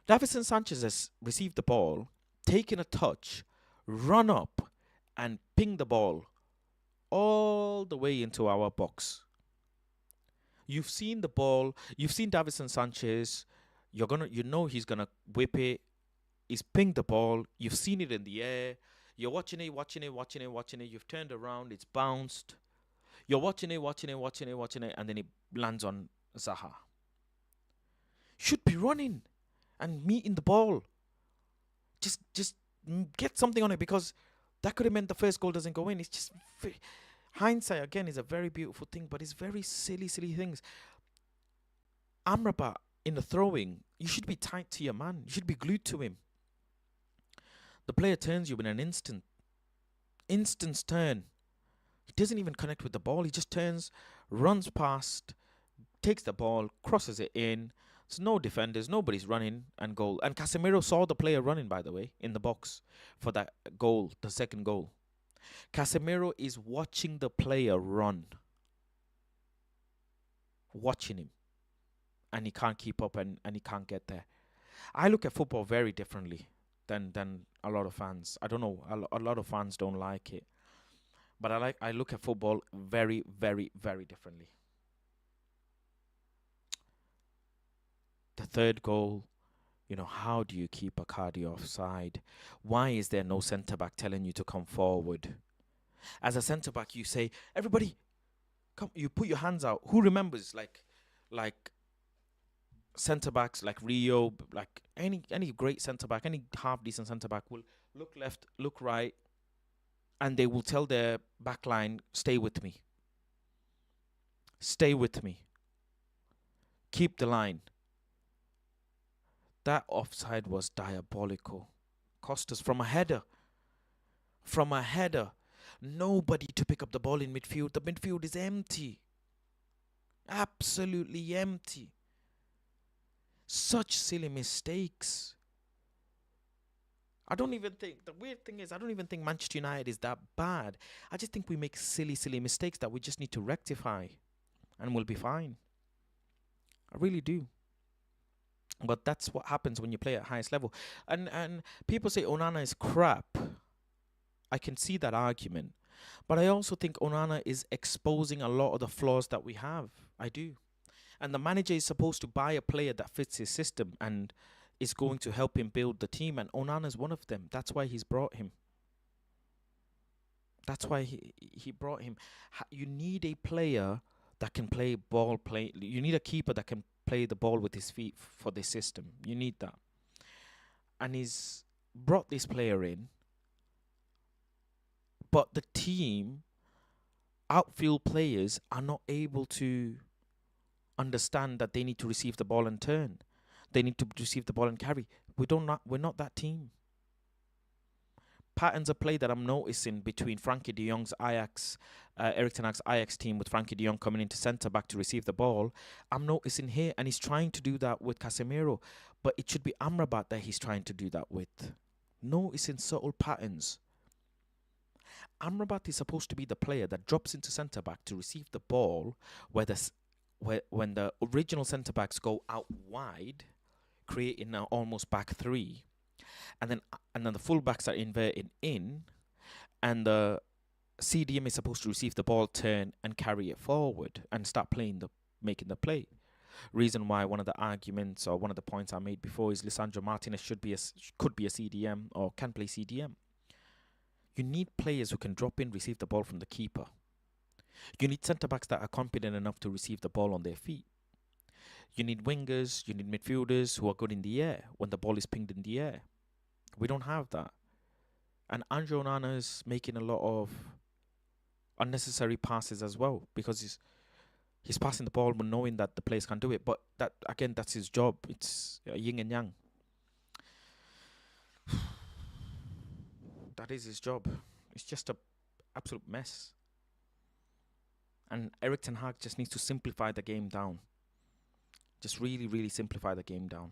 Davinson Sanchez has received the ball, taken a touch, run up, and ping the ball all the way into our box. You've seen the ball. You've seen Davinson Sanchez. He's gonna whip it. He's pinged the ball. You've seen it in the air. You're watching it. You've turned around. It's bounced. You're watching it, and then it lands on Zaha. Should be running and meeting the ball. Just get something on it, because that could have meant the first goal doesn't go in. It's just hindsight, again, is a very beautiful thing, but it's very silly things. Amrabat in the throwing, you should be tight to your man. You should be glued to him. The player turns you in an instant. Instant's turn. He doesn't even connect with the ball. He just turns, runs past, takes the ball, crosses it in. There's no defenders, nobody's running, and goal. And Casemiro saw the player running, by the way, in the box for that goal, the second goal. Casemiro is watching the player run. Watching him. And he can't keep up, and he can't get there. I look at football very differently than a lot of fans. I don't know, a lot of fans don't like it. But I look at football very, very, very differently. The third goal, how do you keep Akadi offside? Why is there no centre-back telling you to come forward? As a centre-back, you say, everybody, come. You put your hands out. Who remembers, like centre-backs, like Rio, like any great centre-back, any half-decent centre-back will look left, look right, and they will tell their back line, stay with me. Stay with me. Keep the line. That offside was diabolical. Cost us from a header. Nobody to pick up the ball in midfield. The midfield is empty. Absolutely empty. Such silly mistakes. The weird thing is, I don't even think Manchester United is that bad. I just think we make silly mistakes that we just need to rectify, and we'll be fine. I really do. But that's what happens when you play at highest level. And people say Onana is crap. I can see that argument. But I also think Onana is exposing a lot of the flaws that we have. I do. And the manager is supposed to buy a player that fits his system and is going to help him build the team. And Onana is one of them. That's why he's brought him. That's why he brought him. You need a player that can play. You need a keeper that can play the ball with his feet for this system. You need that. And he's brought this player in. But the team, outfield players, are not able to understand that they need to receive the ball and turn. They need to receive the ball and carry. We're not that team. Patterns of play that I'm noticing between Frankie de Jong's Ajax, Erik ten Hag's Ajax team with Frankie de Jong coming into centre back to receive the ball, I'm noticing here, and he's trying to do that with Casemiro, but it should be Amrabat that he's trying to do that with. Noticing subtle patterns. Amrabat is supposed to be the player that drops into centre back to receive the ball, when the original centre backs go out wide, creating an almost back three, and then the full backs are inverted in, and the CDM is supposed to receive the ball, turn and carry it forward and start making the play. Reason why one of the arguments or one of the points I made before is Lisandro Martinez could be a CDM or can play CDM. You need players who can drop in, receive the ball from the keeper. You need centre-backs that are confident enough to receive the ball on their feet. You need wingers, you need midfielders who are good in the air when the ball is pinged in the air. We don't have that. And Andre Onana is making a lot of unnecessary passes as well, because he's passing the ball but knowing that the players can do it. But that, again, that's his job. It's yin and yang. That is his job. It's just a absolute mess. And Erik ten Hag just needs to simplify the game down. Just really, really simplify the game down.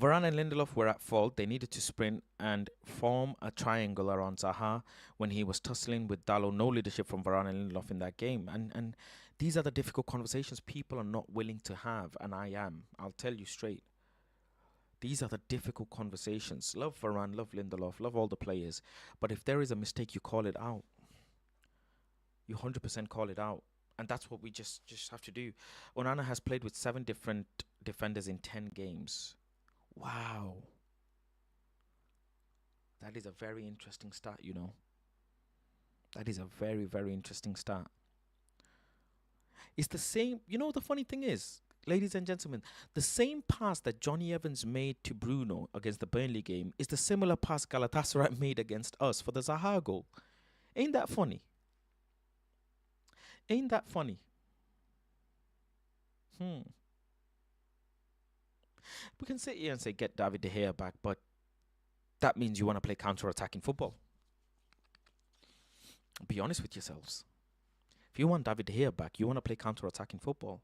Varane and Lindelof were at fault. They needed to sprint and form a triangle around Zaha when he was tussling with Dalot. No leadership from Varane and Lindelof in that game. And these are the difficult conversations people are not willing to have, and I am. I'll tell you straight. These are the difficult conversations. Love Varane, love Lindelof, love all the players. But if there is a mistake, you call it out. You 100% call it out. And that's what we just have to do. Onana has played with 7 different defenders in 10 games. Wow. That is a very interesting stat, you know. That is a very, very interesting stat. It's the same. You know, the funny thing is, ladies and gentlemen, the same pass that Johnny Evans made to Bruno against the Burnley game is the similar pass Galatasaray made against us for the Zaha goal. Ain't that funny? Ain't that funny? We can sit here and say, get David De Gea back, but that means you want to play counter-attacking football. Be honest with yourselves. If you want David De Gea back, you want to play counter-attacking football.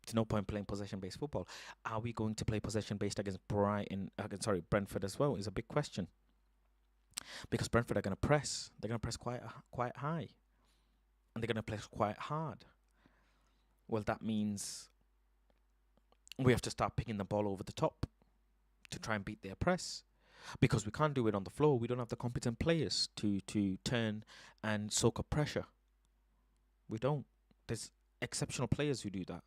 There's no point playing possession-based football. Are we going to play possession-based against Brentford as well? Is a big question. Because Brentford are going to press. They're going to press quite high. And they're going to press quite hard. Well, that means we have to start picking the ball over the top to try and beat their press. Because we can't do it on the floor. We don't have the competent players to turn and soak up pressure. We don't. There's exceptional players who do that.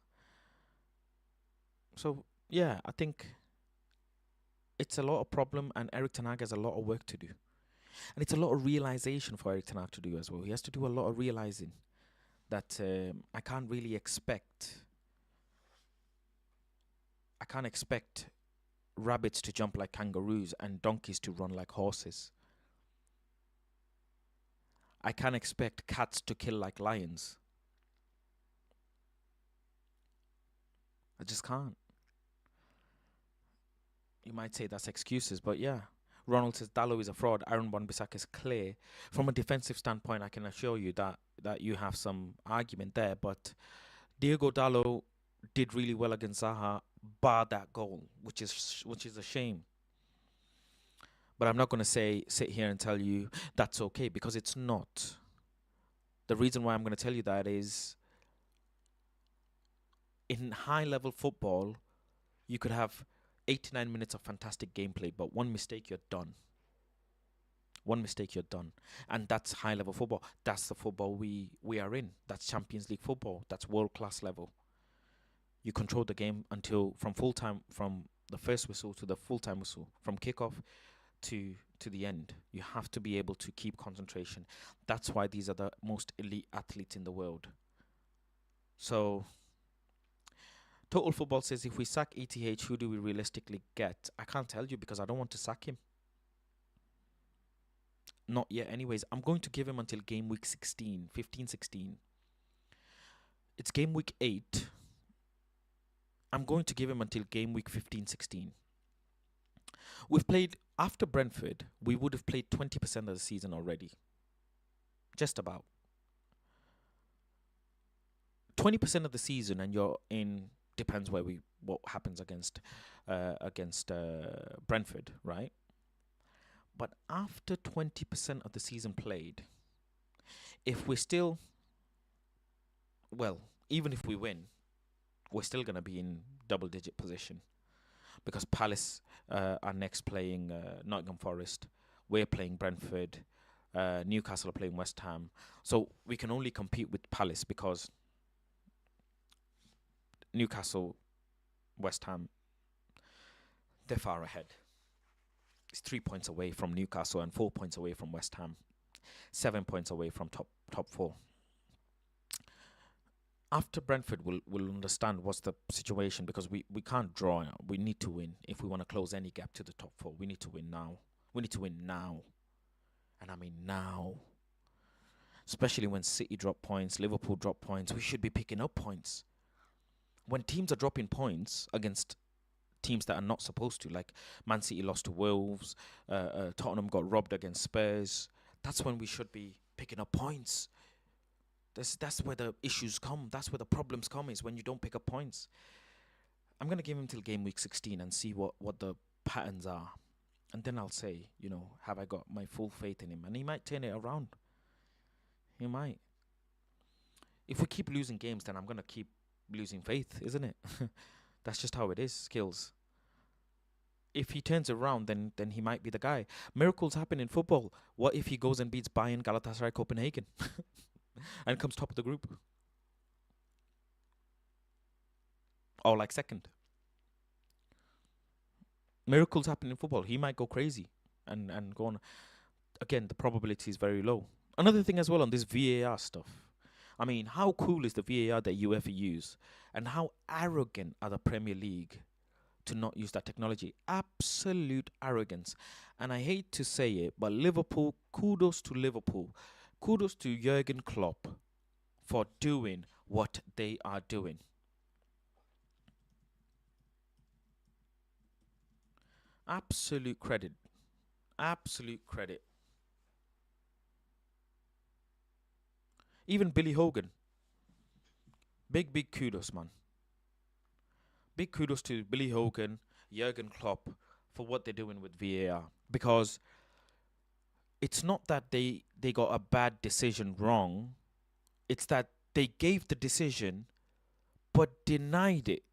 So, yeah, I think it's a lot of problem, and Erik ten Hag has a lot of work to do. And it's a lot of realization for Erik ten Hag to do as well. He has to do a lot of realizing that I can't expect rabbits to jump like kangaroos and donkeys to run like horses. I can't expect cats to kill like lions. I just can't. You might say that's excuses, but yeah. Ronald says Dalot is a fraud. Aaron Wan-Bissaka is clear. From a defensive standpoint, I can assure you that you have some argument there. But Diego Dalot did really well against Zaha, bar that goal, which is a shame. But I'm not going to sit here and tell you that's okay, because it's not. The reason why I'm going to tell you that is, in high-level football, you could have 89 minutes of fantastic gameplay, but one mistake, you're done. One mistake, you're done. And that's high-level football. That's the football we are in. That's Champions League football. That's world-class level. You control the game until from the first whistle to the full-time whistle, from kickoff to the end. You have to be able to keep concentration. That's why these are the most elite athletes in the world. So, Total Football says, if we sack ETH, who do we realistically get? I can't tell you because I don't want to sack him. Not yet anyways. I'm going to give him until game week 16, 15, 16. It's game week 8. I'm going to give him until game week 15, 16. We've played, after Brentford, we would have played 20% of the season already. Just about. 20% of the season, and you're in, depends what happens against Brentford, right? But after 20% of the season played, if we're still, well, even if we win, we're still going to be in double-digit position, because Palace are next playing Nottingham Forest. We're playing Brentford. Newcastle are playing West Ham. So we can only compete with Palace because Newcastle, West Ham, they're far ahead. It's 3 points away from Newcastle and 4 points away from West Ham. 7 points away from top 4. After Brentford, we'll understand what's the situation, because we can't draw. We need to win if we want to close any gap to the top 4. We need to win now. We need to win now. And I mean now. Especially when City drop points, Liverpool drop points. We should be picking up points. When teams are dropping points against teams that are not supposed to, like Man City lost to Wolves, Tottenham got robbed against Spurs, that's when we should be picking up points. That's where the issues come. That's where the problems come, is when you don't pick up points. I'm going to give him till game week 16 and see what the patterns are. And then I'll say, have I got my full faith in him? And he might turn it around. He might. If we keep losing games, then I'm going to keep losing faith, isn't it? That's just how it is, skills. If he turns around, then he might be the guy. Miracles happen in football. What if he goes and beats Bayern, Galatasaray, Copenhagen? And comes top of the group? Or like second? Miracles happen in football. He might go crazy and go on. Again, the probability is very low. Another thing as well on this VAR stuff. I mean, how cool is the VAR that UEFA use? And how arrogant are the Premier League to not use that technology? Absolute arrogance. And I hate to say it, but Liverpool, kudos to Liverpool. Kudos to Jurgen Klopp for doing what they are doing. Absolute credit. Absolute credit. Even Billy Hogan. Big kudos, man. Big kudos to Billy Hogan, Jurgen Klopp for what they're doing with VAR. Because it's not that they got a bad decision wrong. It's that they gave the decision but denied it.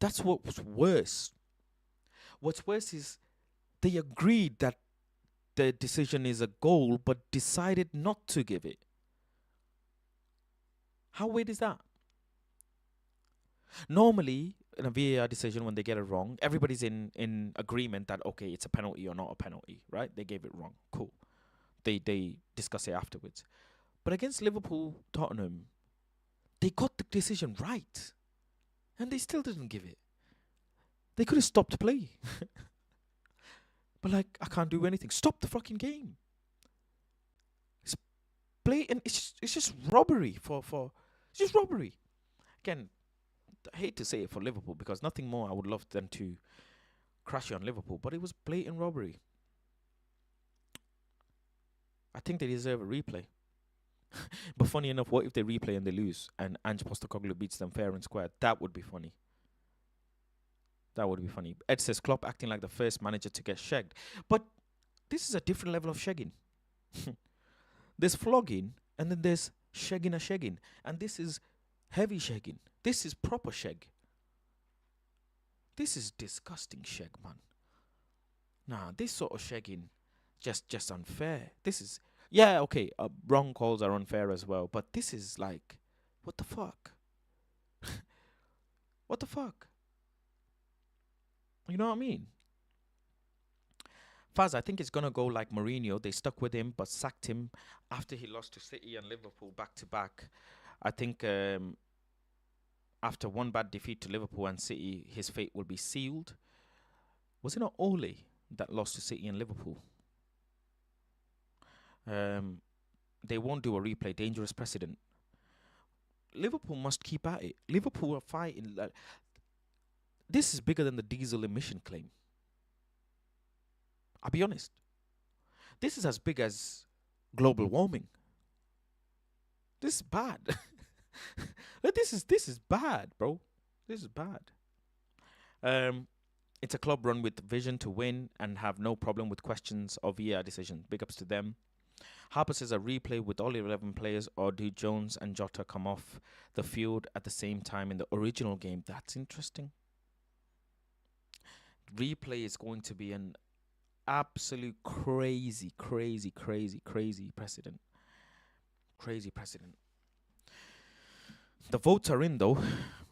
That's what was worse. What's worse is they agreed that the decision is a goal but decided not to give it. How weird is that? Normally, in a VAR decision, when they get it wrong, everybody's in agreement that, okay, it's a penalty or not a penalty, right? They gave it wrong. Cool. They discuss it afterwards. But against Liverpool, Tottenham, they got the decision right. And they still didn't give it. They could have stopped play. But I can't do anything. Stop the fucking game. It's blatant. It's just robbery it's just robbery. Again, I hate to say it for Liverpool, because nothing more I would love than to crash on Liverpool, but it was blatant robbery. I think they deserve a replay. But funny enough, what if they replay and they lose and Ange Postecoglou beats them fair and square? That would be funny. That would be funny. Ed says Klopp acting like the first manager to get shagged. But this is a different level of shagging. There's flogging, and then there's shagging. And this is heavy shagging. This is proper shag. This is disgusting shag, man. Nah, this sort of shagging, just unfair. This is, yeah, okay, wrong calls are unfair as well. But this is like, what the fuck? What the fuck? You know what I mean? Faz, I think it's going to go like Mourinho. They stuck with him but sacked him after he lost to City and Liverpool back to back. I think after one bad defeat to Liverpool and City, his fate will be sealed. Was it not Ole that lost to City and Liverpool? They won't do a replay. Dangerous precedent. Liverpool must keep at it. Liverpool are fighting. Like, this is bigger than the diesel emission claim. I'll be honest. This is as big as global warming. This is bad. This is bad, bro. This is bad. Um, it's a club run with vision to win and have no problem with questions of VAR decisions. Big ups to them. Harper says a replay with all 11 players, or do Jones and Jota come off the field at the same time in the original game? That's interesting. Replay is going to be an absolute crazy precedent. Crazy precedent. The votes are in though.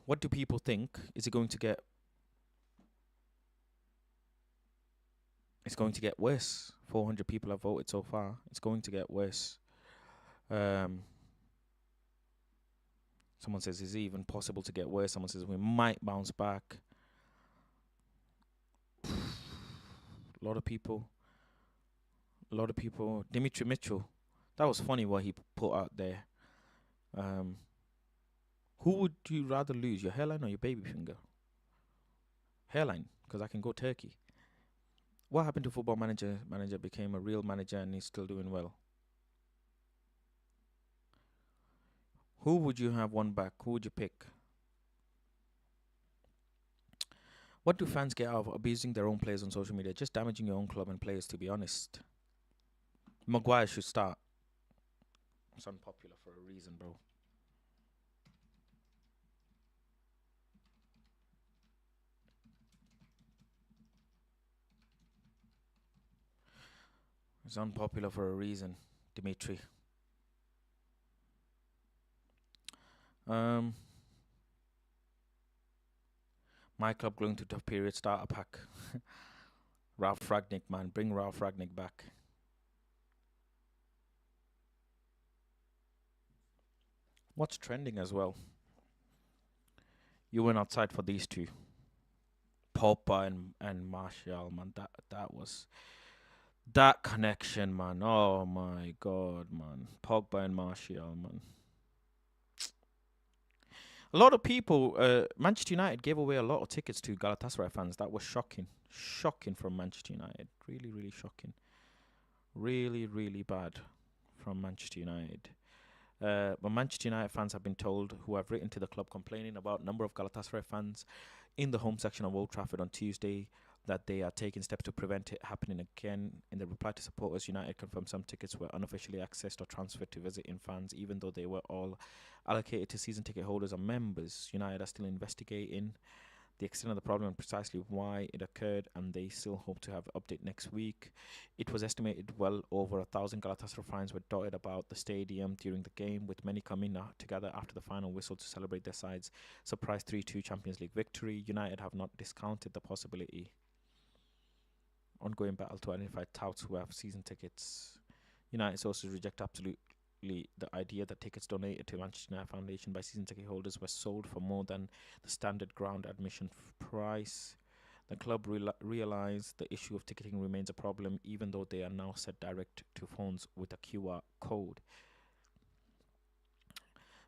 What do people think? Is it going to get... It's going to get worse. 400 people have voted so far. It's going to get worse. Someone says, is it even possible to get worse? Someone says, we might bounce back. A lot of people. Dimitri Mitchell. That was funny what he put out there. Who would you rather lose, your hairline or your baby finger? Hairline, because I can go turkey. What happened to Football Manager? Manager became a real manager and he's still doing well. Who would you have won back? Who would you pick? What do fans get out of abusing their own players on social media? Just damaging your own club and players, to be honest. Maguire should start. It's unpopular for a reason, bro. It's unpopular for a reason, Dimitri. My club going to tough period, starter pack. Ralph Ragnick, man. Bring Ralph Ragnick back. What's trending as well? You went outside for these two. Pogba and Martial, man. That was... That connection, man. Oh, my God, man. Pogba and Martial, man. A lot of people, Manchester United gave away a lot of tickets to Galatasaray fans. That was shocking. Shocking from Manchester United. Really shocking. Really bad from Manchester United. But Manchester United fans have been told, who have written to the club complaining about number of Galatasaray fans in the home section of Old Trafford on Tuesday, that they are taking steps to prevent it happening again. In the reply to supporters, United confirmed some tickets were unofficially accessed or transferred to visiting fans, even though they were all allocated to season ticket holders and members. United are still investigating the extent of the problem and precisely why it occurred, and they still hope to have an update next week. It was estimated well over 1,000 Galatasaray fans were dotted about the stadium during the game, with many coming together after the final whistle to celebrate their side's surprise 3-2 Champions League victory. United have not discounted the possibility. Ongoing battle to identify touts who have season tickets. United sources reject absolutely the idea that tickets donated to Manchester United Foundation by season ticket holders were sold for more than the standard ground admission price. The club realised the issue of ticketing remains a problem, even though they are now set direct to phones with a QR code.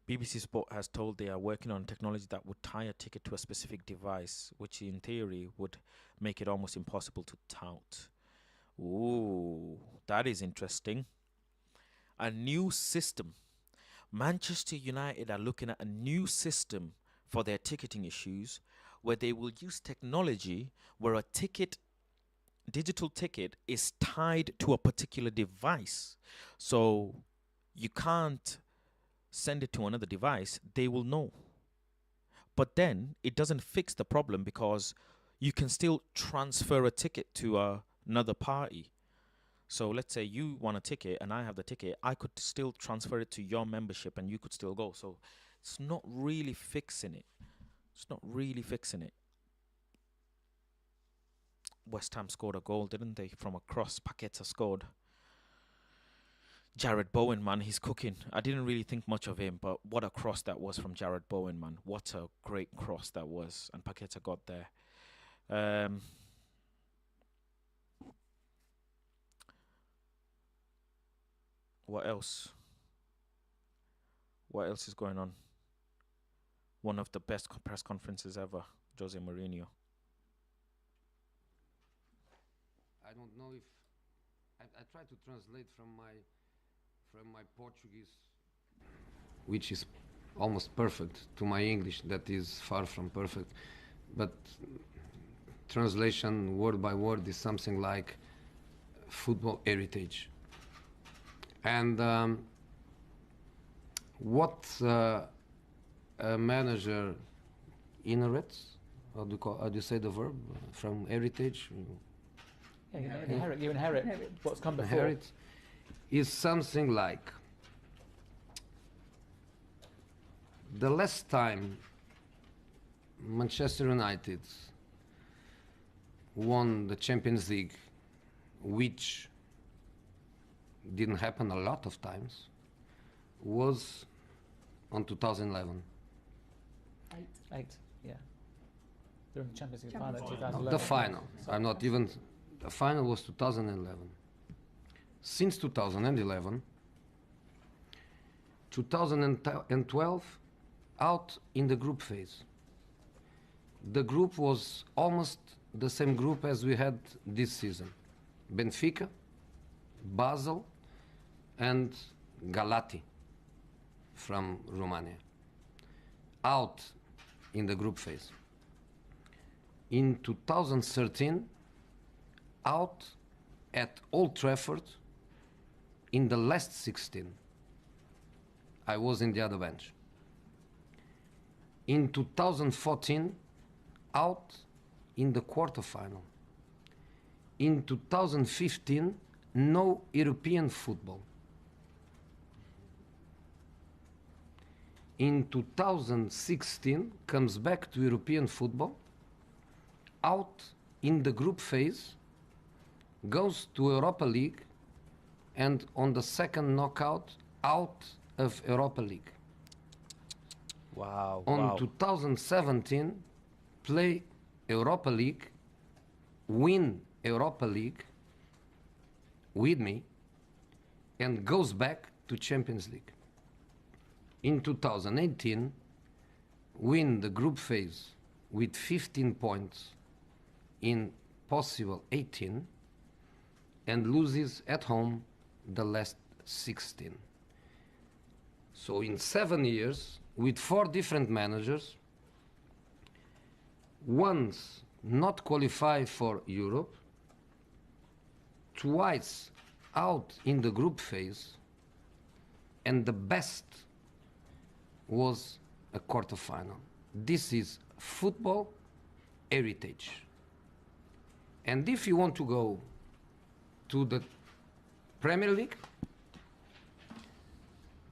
BBC Sport has told they are working on technology that would tie a ticket to a specific device, which in theory would make it almost impossible to tout. Ooh, that is interesting. A new system. Manchester United are looking at a new system for their ticketing issues, where they will use technology where a digital ticket is tied to a particular device. So you can't send it to another device, they will know. But then it doesn't fix the problem, because you can still transfer a ticket to another party. So let's say you want a ticket and I have the ticket, I could still transfer it to your membership and you could still go. So it's not really fixing it. West Ham scored a goal, didn't they? From a cross. Paqueta scored. Jared Bowen, man, he's cooking. I didn't really think much of him, but what a cross that was from Jared Bowen, man. What a great cross that was. And Paqueta got there. What else? What else is going on? one of the best press conferences ever, Jose Mourinho. I don't know if I try to translate from my Portuguese, which is almost perfect, to my English that is far from perfect, but translation word by word is something like football heritage. And what a manager inherits, how do you say the verb, from heritage? Yeah, you inherit what's come before. Inherit is something like the last time Manchester United won the Champions League, which didn't happen a lot of times, was on 2011. Eight, yeah. They're in the Champions League final in 2011. The final. I'm not even. The final was 2011. Since 2011, 2012, out in the group phase. The group was almost the same group as we had this season. Benfica, Basel, and Galati from Romania. Out in the group phase. In 2013, out at Old Trafford in the last 16. I was in the other bench. In 2014, out in the quarterfinal. In 2015, no European football. In 2016, comes back to European football, out in the group phase, goes to Europa League, and on the second knockout, out of Europa League. Wow. On 2017, play Europa League, win Europa League with me, and goes back to Champions League. In 2018, win the group phase with 15 points in possible 18, and loses at home the last 16. So in 7 years, with 4 different managers, once not qualify for Europe, twice out in the group phase, and the best was a quarterfinal. This is football heritage. And if you want to go to the Premier League,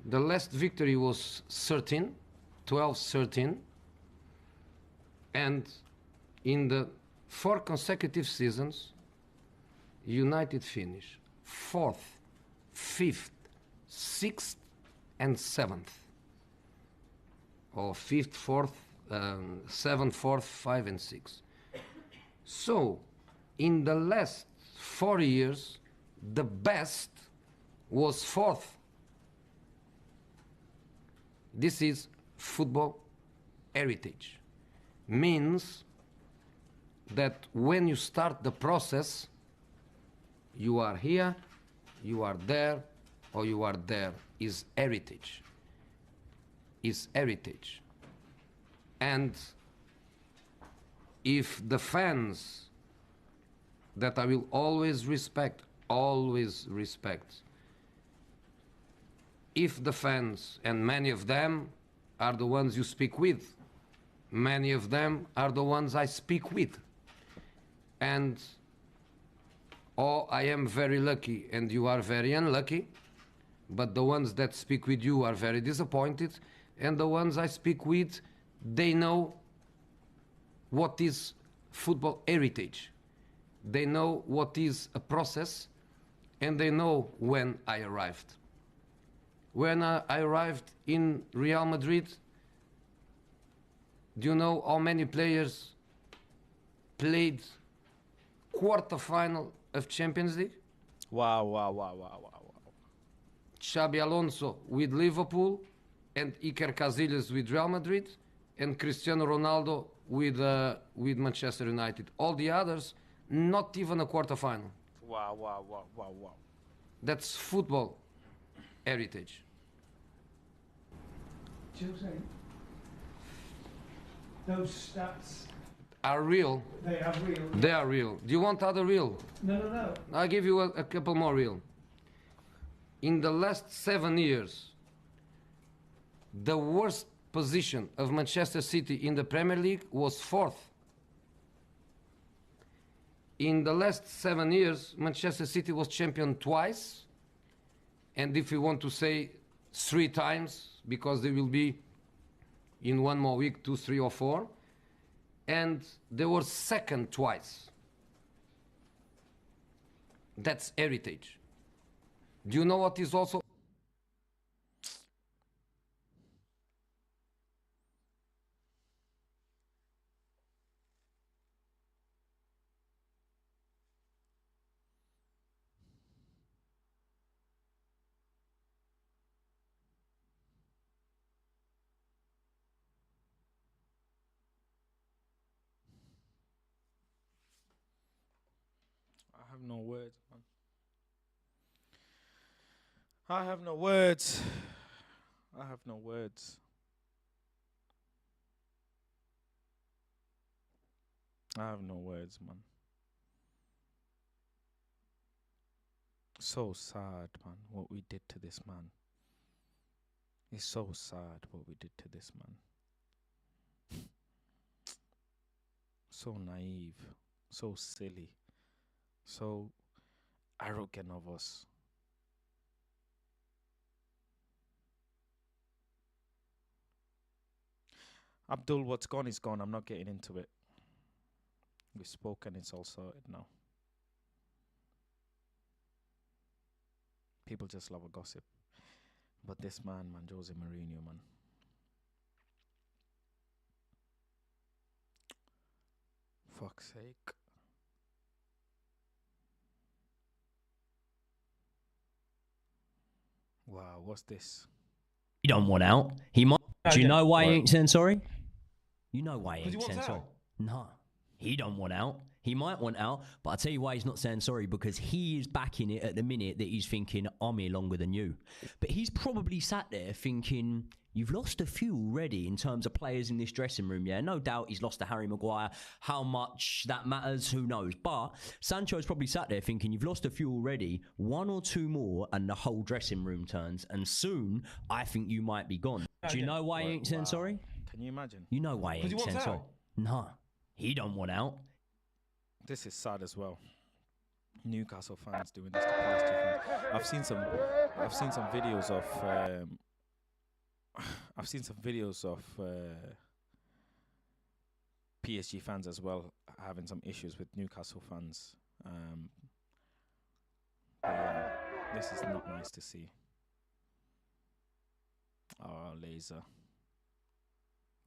the last victory was 12-13, and in the 4 consecutive seasons, United finish 4th, 5th, 6th, and 7th. Or 5th, 4th, 7th, 4th, 5, and 6. So, in the last 4 years, the best was 4th. This is football heritage. Means that when you start the process, you are here, you are there, or you are there. Is heritage. Is heritage. And if the fans that I will always respect, if the fans, and many of them are the ones you speak with, many of them are the ones I speak with, and I am very lucky and you are very unlucky, but the ones that speak with you are very disappointed, and the ones I speak with, they know what is football heritage. They know what is a process, and they know when I arrived. When I arrived in Real Madrid, do you know how many players played quarter-final of Champions League? Wow. Xabi Alonso with Liverpool and Iker Casillas with Real Madrid, and Cristiano Ronaldo with Manchester United. All the others, not even a quarter-final. Wow, wow, wow, wow, wow. That's football heritage. Do you know what I'm saying? Those stats, Are real. they are real. They are real. Do you want other real? No. I'll give you a couple more real. In the last 7 years, the worst position of Manchester City in the Premier League was 4th. In the last 7 years, Manchester City was champion twice, and if you want to say 3 times, because they will be in one more week, 2, 3 or 4, and they were second twice. That's heritage. Do you know what is also? I have no words, man. I have no words. I have no words. I have no words, man. So sad, man, what we did to this man. It's so sad what we did to this man. So naive, so silly, so arrogant of us. Abdul, what's gone is gone. I'm not getting into it. We've spoken, it's all sorted now. People just love a gossip. But this man, Jose Mourinho, man. Fuck's sake. Wow, what's this? He don't want out. He might. Do you know why he ain't saying sorry? You know why he 'Cause he ain't saying wants sorry. out. No, he don't want out. He might want out, but I'll tell you why he's not saying sorry, because he is backing it at the minute that he's thinking, I'm here longer than you. But he's probably sat there thinking, you've lost a few already in terms of players in this dressing room, yeah? No doubt he's lost to Harry Maguire. How much that matters, who knows? But Sancho's probably sat there thinking, you've lost a few already, 1 or 2 more, and the whole dressing room turns. And soon, I think you might be gone. Do you know why he ain't saying sorry? Can you imagine? You know why he 'Cause he ain't saying wants sorry. out. No, he don't want out. This is sad as well. Newcastle fans doing this to PSG fans. I've seen some videos of PSG fans as well having some issues with Newcastle fans. But yeah, this is not nice to see. Oh, laser.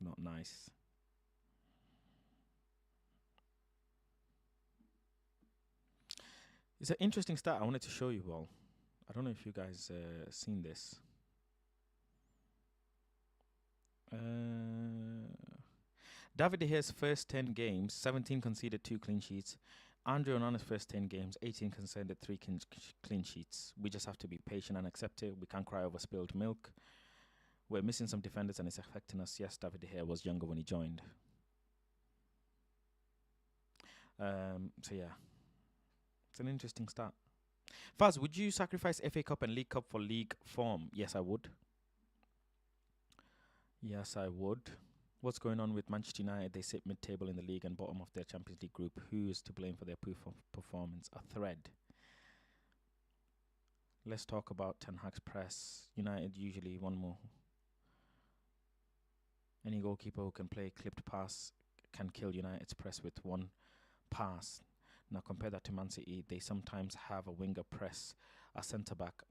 Not nice. It's an interesting stat I wanted to show you all. I don't know if you guys seen this. David De Gea's first 10 games, 17 conceded, 2 clean sheets. Andre Onana's first 10 games, 18 conceded, 3 clean sheets. We just have to be patient and accept it. We can't cry over spilled milk. We're missing some defenders and it's affecting us. Yes, David De Gea was younger when he joined. So yeah. It's an interesting start. Faz, would you sacrifice FA Cup and League Cup for league form? Yes, I would. Yes, I would. What's going on with Manchester United? They sit mid-table in the league and bottom of their Champions League group. Who is to blame for their poor performance? A thread. Let's talk about Ten Hag's press. United usually one more. Any goalkeeper who can play clipped pass can kill United's press with one pass. Now compare that to Man City. They sometimes have a winger press a centre-back,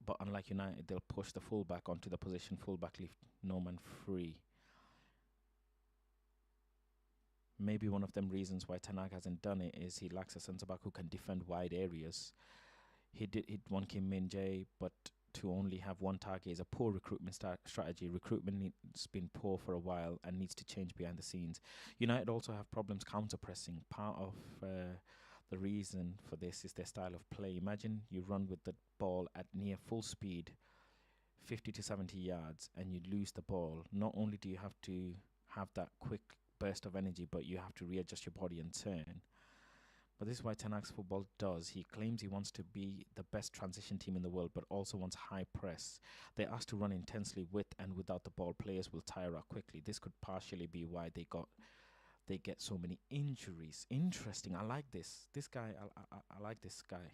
but unlike United, they'll push the full-back onto the position. Full-back leave no man free. Maybe one of them reasons why Ten Hag hasn't done it is he lacks a centre-back who can defend wide areas. He'd want Kim Min-jae, but to only have one target is a poor recruitment strategy. Recruitment has been poor for a while and needs to change behind the scenes. United also have problems counter-pressing. Part of the reason for this is their style of play. Imagine you run with the ball at near full speed, 50 to 70 yards, and you lose the ball. Not only do you have to have that quick burst of energy, but you have to readjust your body and turn. But this is why Ten Hag's football does. He claims he wants to be the best transition team in the world, but also wants high press. They're asked to run intensely with and without the ball. Players will tire out quickly. This could partially be why they get so many injuries. Interesting. I like this. This guy, I like this guy,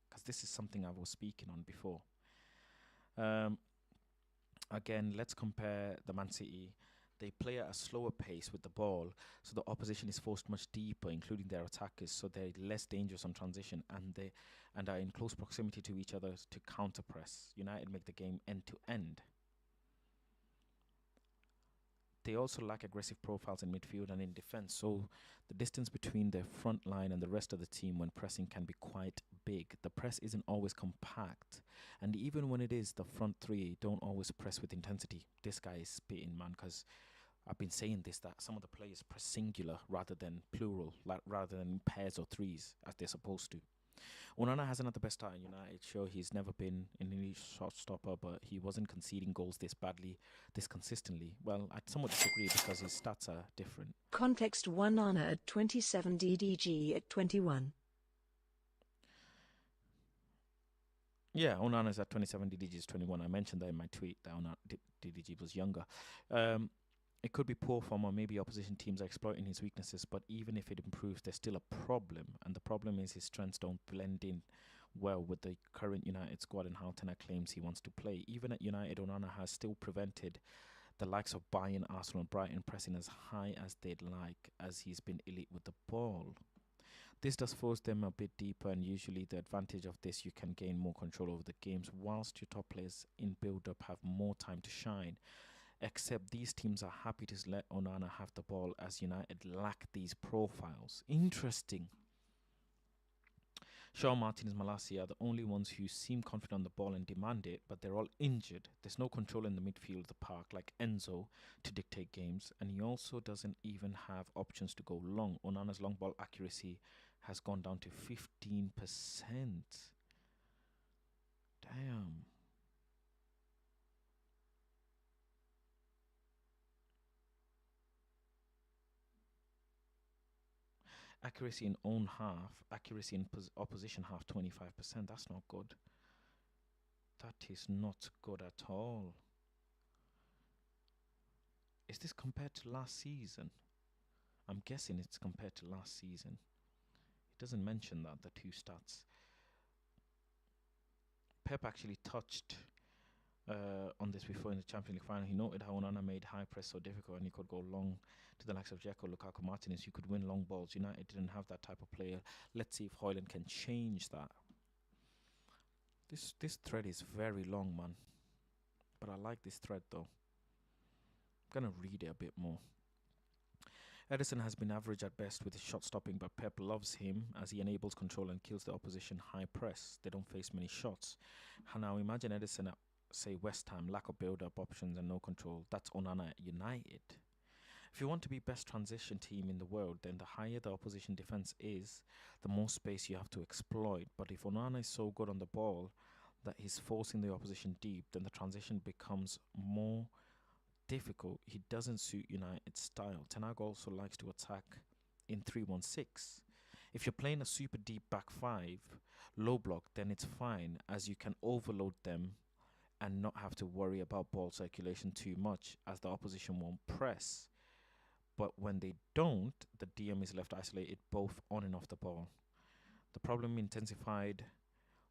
because this is something I was speaking on before. Again, let's compare the Man City. They play at a slower pace with the ball, so the opposition is forced much deeper, including their attackers, so they're less dangerous on transition, and are in close proximity to each other to counter press. United make the game end to end. They also lack aggressive profiles in midfield and in defense, so the distance between their front line and the rest of the team when pressing can be quite big. The press isn't always compact, and even when it is, the front three don't always press with intensity. This guy is spitting, man, because I've been saying this, that some of the players press singular rather than plural, rather than pairs or threes, as they're supposed to. Onana hasn't had the best start in United. Sure, he's never been an elite shot stopper, but he wasn't conceding goals this badly, this consistently. Well, I somewhat disagree because his stats are different. Context: Onana at 27, DDG at 21. Yeah, Onana's at 27, DDG is 21. I mentioned that in my tweet that DDG was younger. It could be poor form, or maybe opposition teams are exploiting his weaknesses, but even if it improves, there's still a problem. And the problem is his strengths don't blend in well with the current United squad and how Ten Hag claims he wants to play. Even at United, Onana has still prevented the likes of Bayern, Arsenal and Brighton pressing as high as they'd like, as he's been elite with the ball. This does force them a bit deeper, and usually the advantage of this, you can gain more control over the games, whilst your top players in build-up have more time to shine. Except these teams are happy to let Onana have the ball, as United lack these profiles. Interesting. Shaw, Martinez, Malacia are the only ones who seem confident on the ball and demand it, but they're all injured. There's no control in the midfield of the park like Enzo to dictate games, and he also doesn't even have options to go long. Onana's long ball accuracy has gone down to 15%. Damn. Accuracy in own half, accuracy in opposition half, 25%. That's not good. That is not good at all. Is this compared to last season? I'm guessing it's compared to last season. It doesn't mention that, the two stats. Pep actually touched on this before in the Champions League final. He noted how Onana made high press so difficult, and he could go long to the likes of Dzeko, Lukaku, Martinez. You could win long balls. United didn't have that type of player. Let's see if Højlund can change that. This thread is very long, man, but I like this thread though. I'm gonna read it a bit more. Ederson has been average at best with his shot stopping, but Pep loves him as he enables control and kills the opposition high press. They don't face many shots. Now imagine Ederson at, say, West Ham, lack of build-up options and no control. That's Onana at United. If you want to be best transition team in the world, then the higher the opposition defense is, the more space you have to exploit. But if Onana is so good on the ball that he's forcing the opposition deep, then the transition becomes more difficult. He doesn't suit United's style. Ten Hag also likes to attack in 3-1-6. If you're playing a super deep back five, low block, then it's fine, as you can overload them and not have to worry about ball circulation too much, as the opposition won't press. But when they don't, the DM is left isolated both on and off the ball. The problem intensified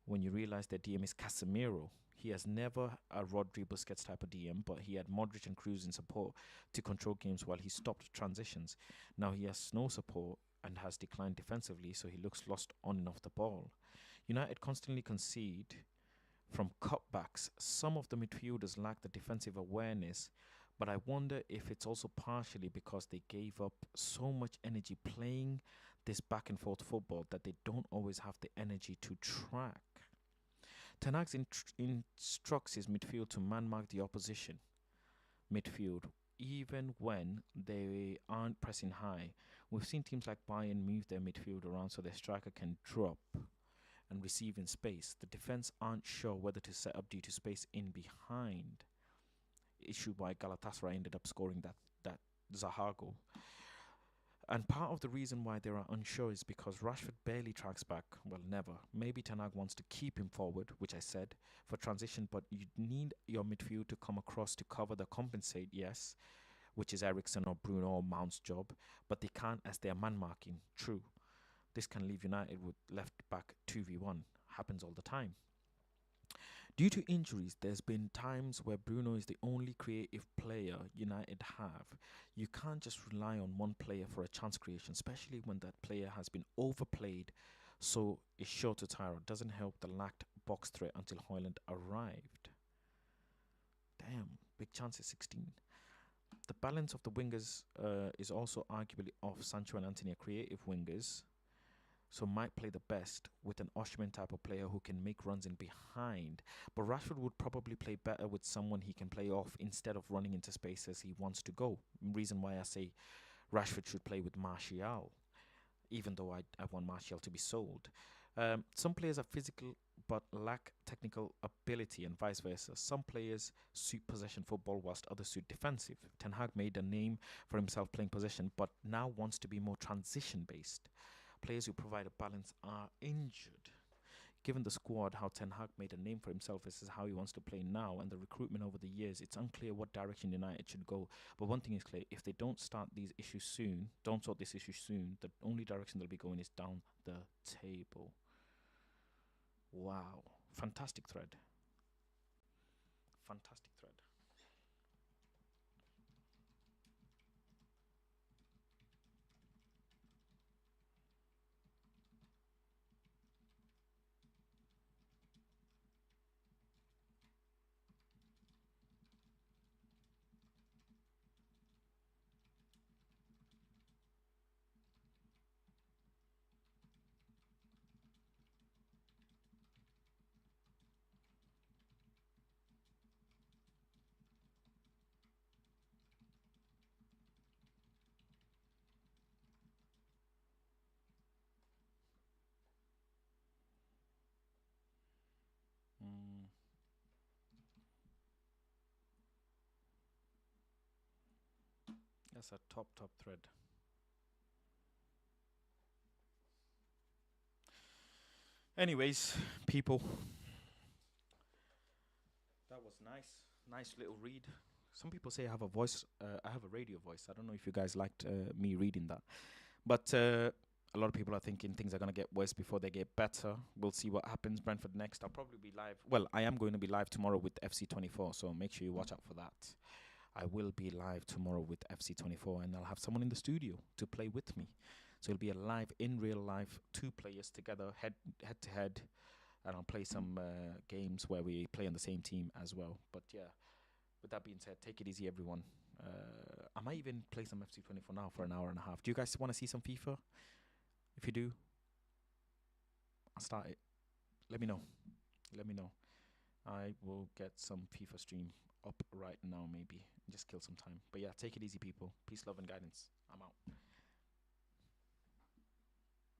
when you realize their DM is Casemiro. He has never a Rodri Busquets type of DM, but he had Modric and Kroos in support to control games while he stopped transitions. Now he has no support and has declined defensively, so he looks lost on and off the ball. United constantly concede from cutbacks. Some of the midfielders lack the defensive awareness, but I wonder if it's also partially because they gave up so much energy playing this back and forth football that they don't always have the energy to track. Ten Hag instructs his midfield to man-mark the opposition midfield, even when they aren't pressing high. We've seen teams like Bayern move their midfield around so their striker can drop and receive in space. The defense aren't sure whether to set up due to space in behind. Issue why Galatasaray ended up scoring that Zaha goal. And part of the reason why they are unsure is because Rashford barely tracks back. Well, never. Maybe Ten Hag wants to keep him forward, which I said, for transition, but you need your midfield to come across to cover the compensate, yes, which is Eriksen or Bruno or Mount's job, but they can't as they are man marking. True. This can leave United with left back 2v1. Happens all the time. Due to injuries, there's been times where Bruno is the only creative player United have. You can't just rely on one player for a chance creation, especially when that player has been overplayed, so is sure to tire. Doesn't help the lacked box threat until Højlund arrived. Damn, big chances 16. The balance of the wingers is also arguably off. Sancho and Anthony are creative wingers, so might play the best with an Osimhen type of player who can make runs in behind. But Rashford would probably play better with someone he can play off instead of running into space as he wants to go. Reason why I say Rashford should play with Martial, even though I want Martial to be sold. Some players are physical but lack technical ability and vice versa. Some players suit possession football whilst others suit defensive. Ten Hag made a name for himself playing possession but now wants to be more transition based. Players who provide a balance are injured. Given the squad, how Ten Hag made a name for himself, this is how he wants to play now, and the recruitment over the years, it's unclear what direction United should go. But one thing is clear, if they don't sort this issue soon, the only direction they'll be going is down the table. Wow. Fantastic thread. Fantastic thread. That's a top thread. Anyways, people, that was nice. Nice little read. Some people say I have a voice. I have a radio voice. I don't know if you guys liked me reading that. But a lot of people are thinking things are going to get worse before they get better. We'll see what happens. Brentford next. I'll probably be live. Well, I am going to be live tomorrow with FC24, so make sure you watch out for that. I will be live tomorrow with FC24, and I'll have someone in the studio to play with me. So it'll be a live, in real life, two players together, head to head, and I'll play some games where we play on the same team as well. But yeah, with that being said, take it easy, everyone. I might even play some FC24 now for an hour and a half. Do you guys want to see some FIFA? If you do, I'll start it. Let me know. I will get some FIFA stream up right now, maybe. Just kill some time. But yeah, take it easy, people. Peace, love, and guidance. I'm out.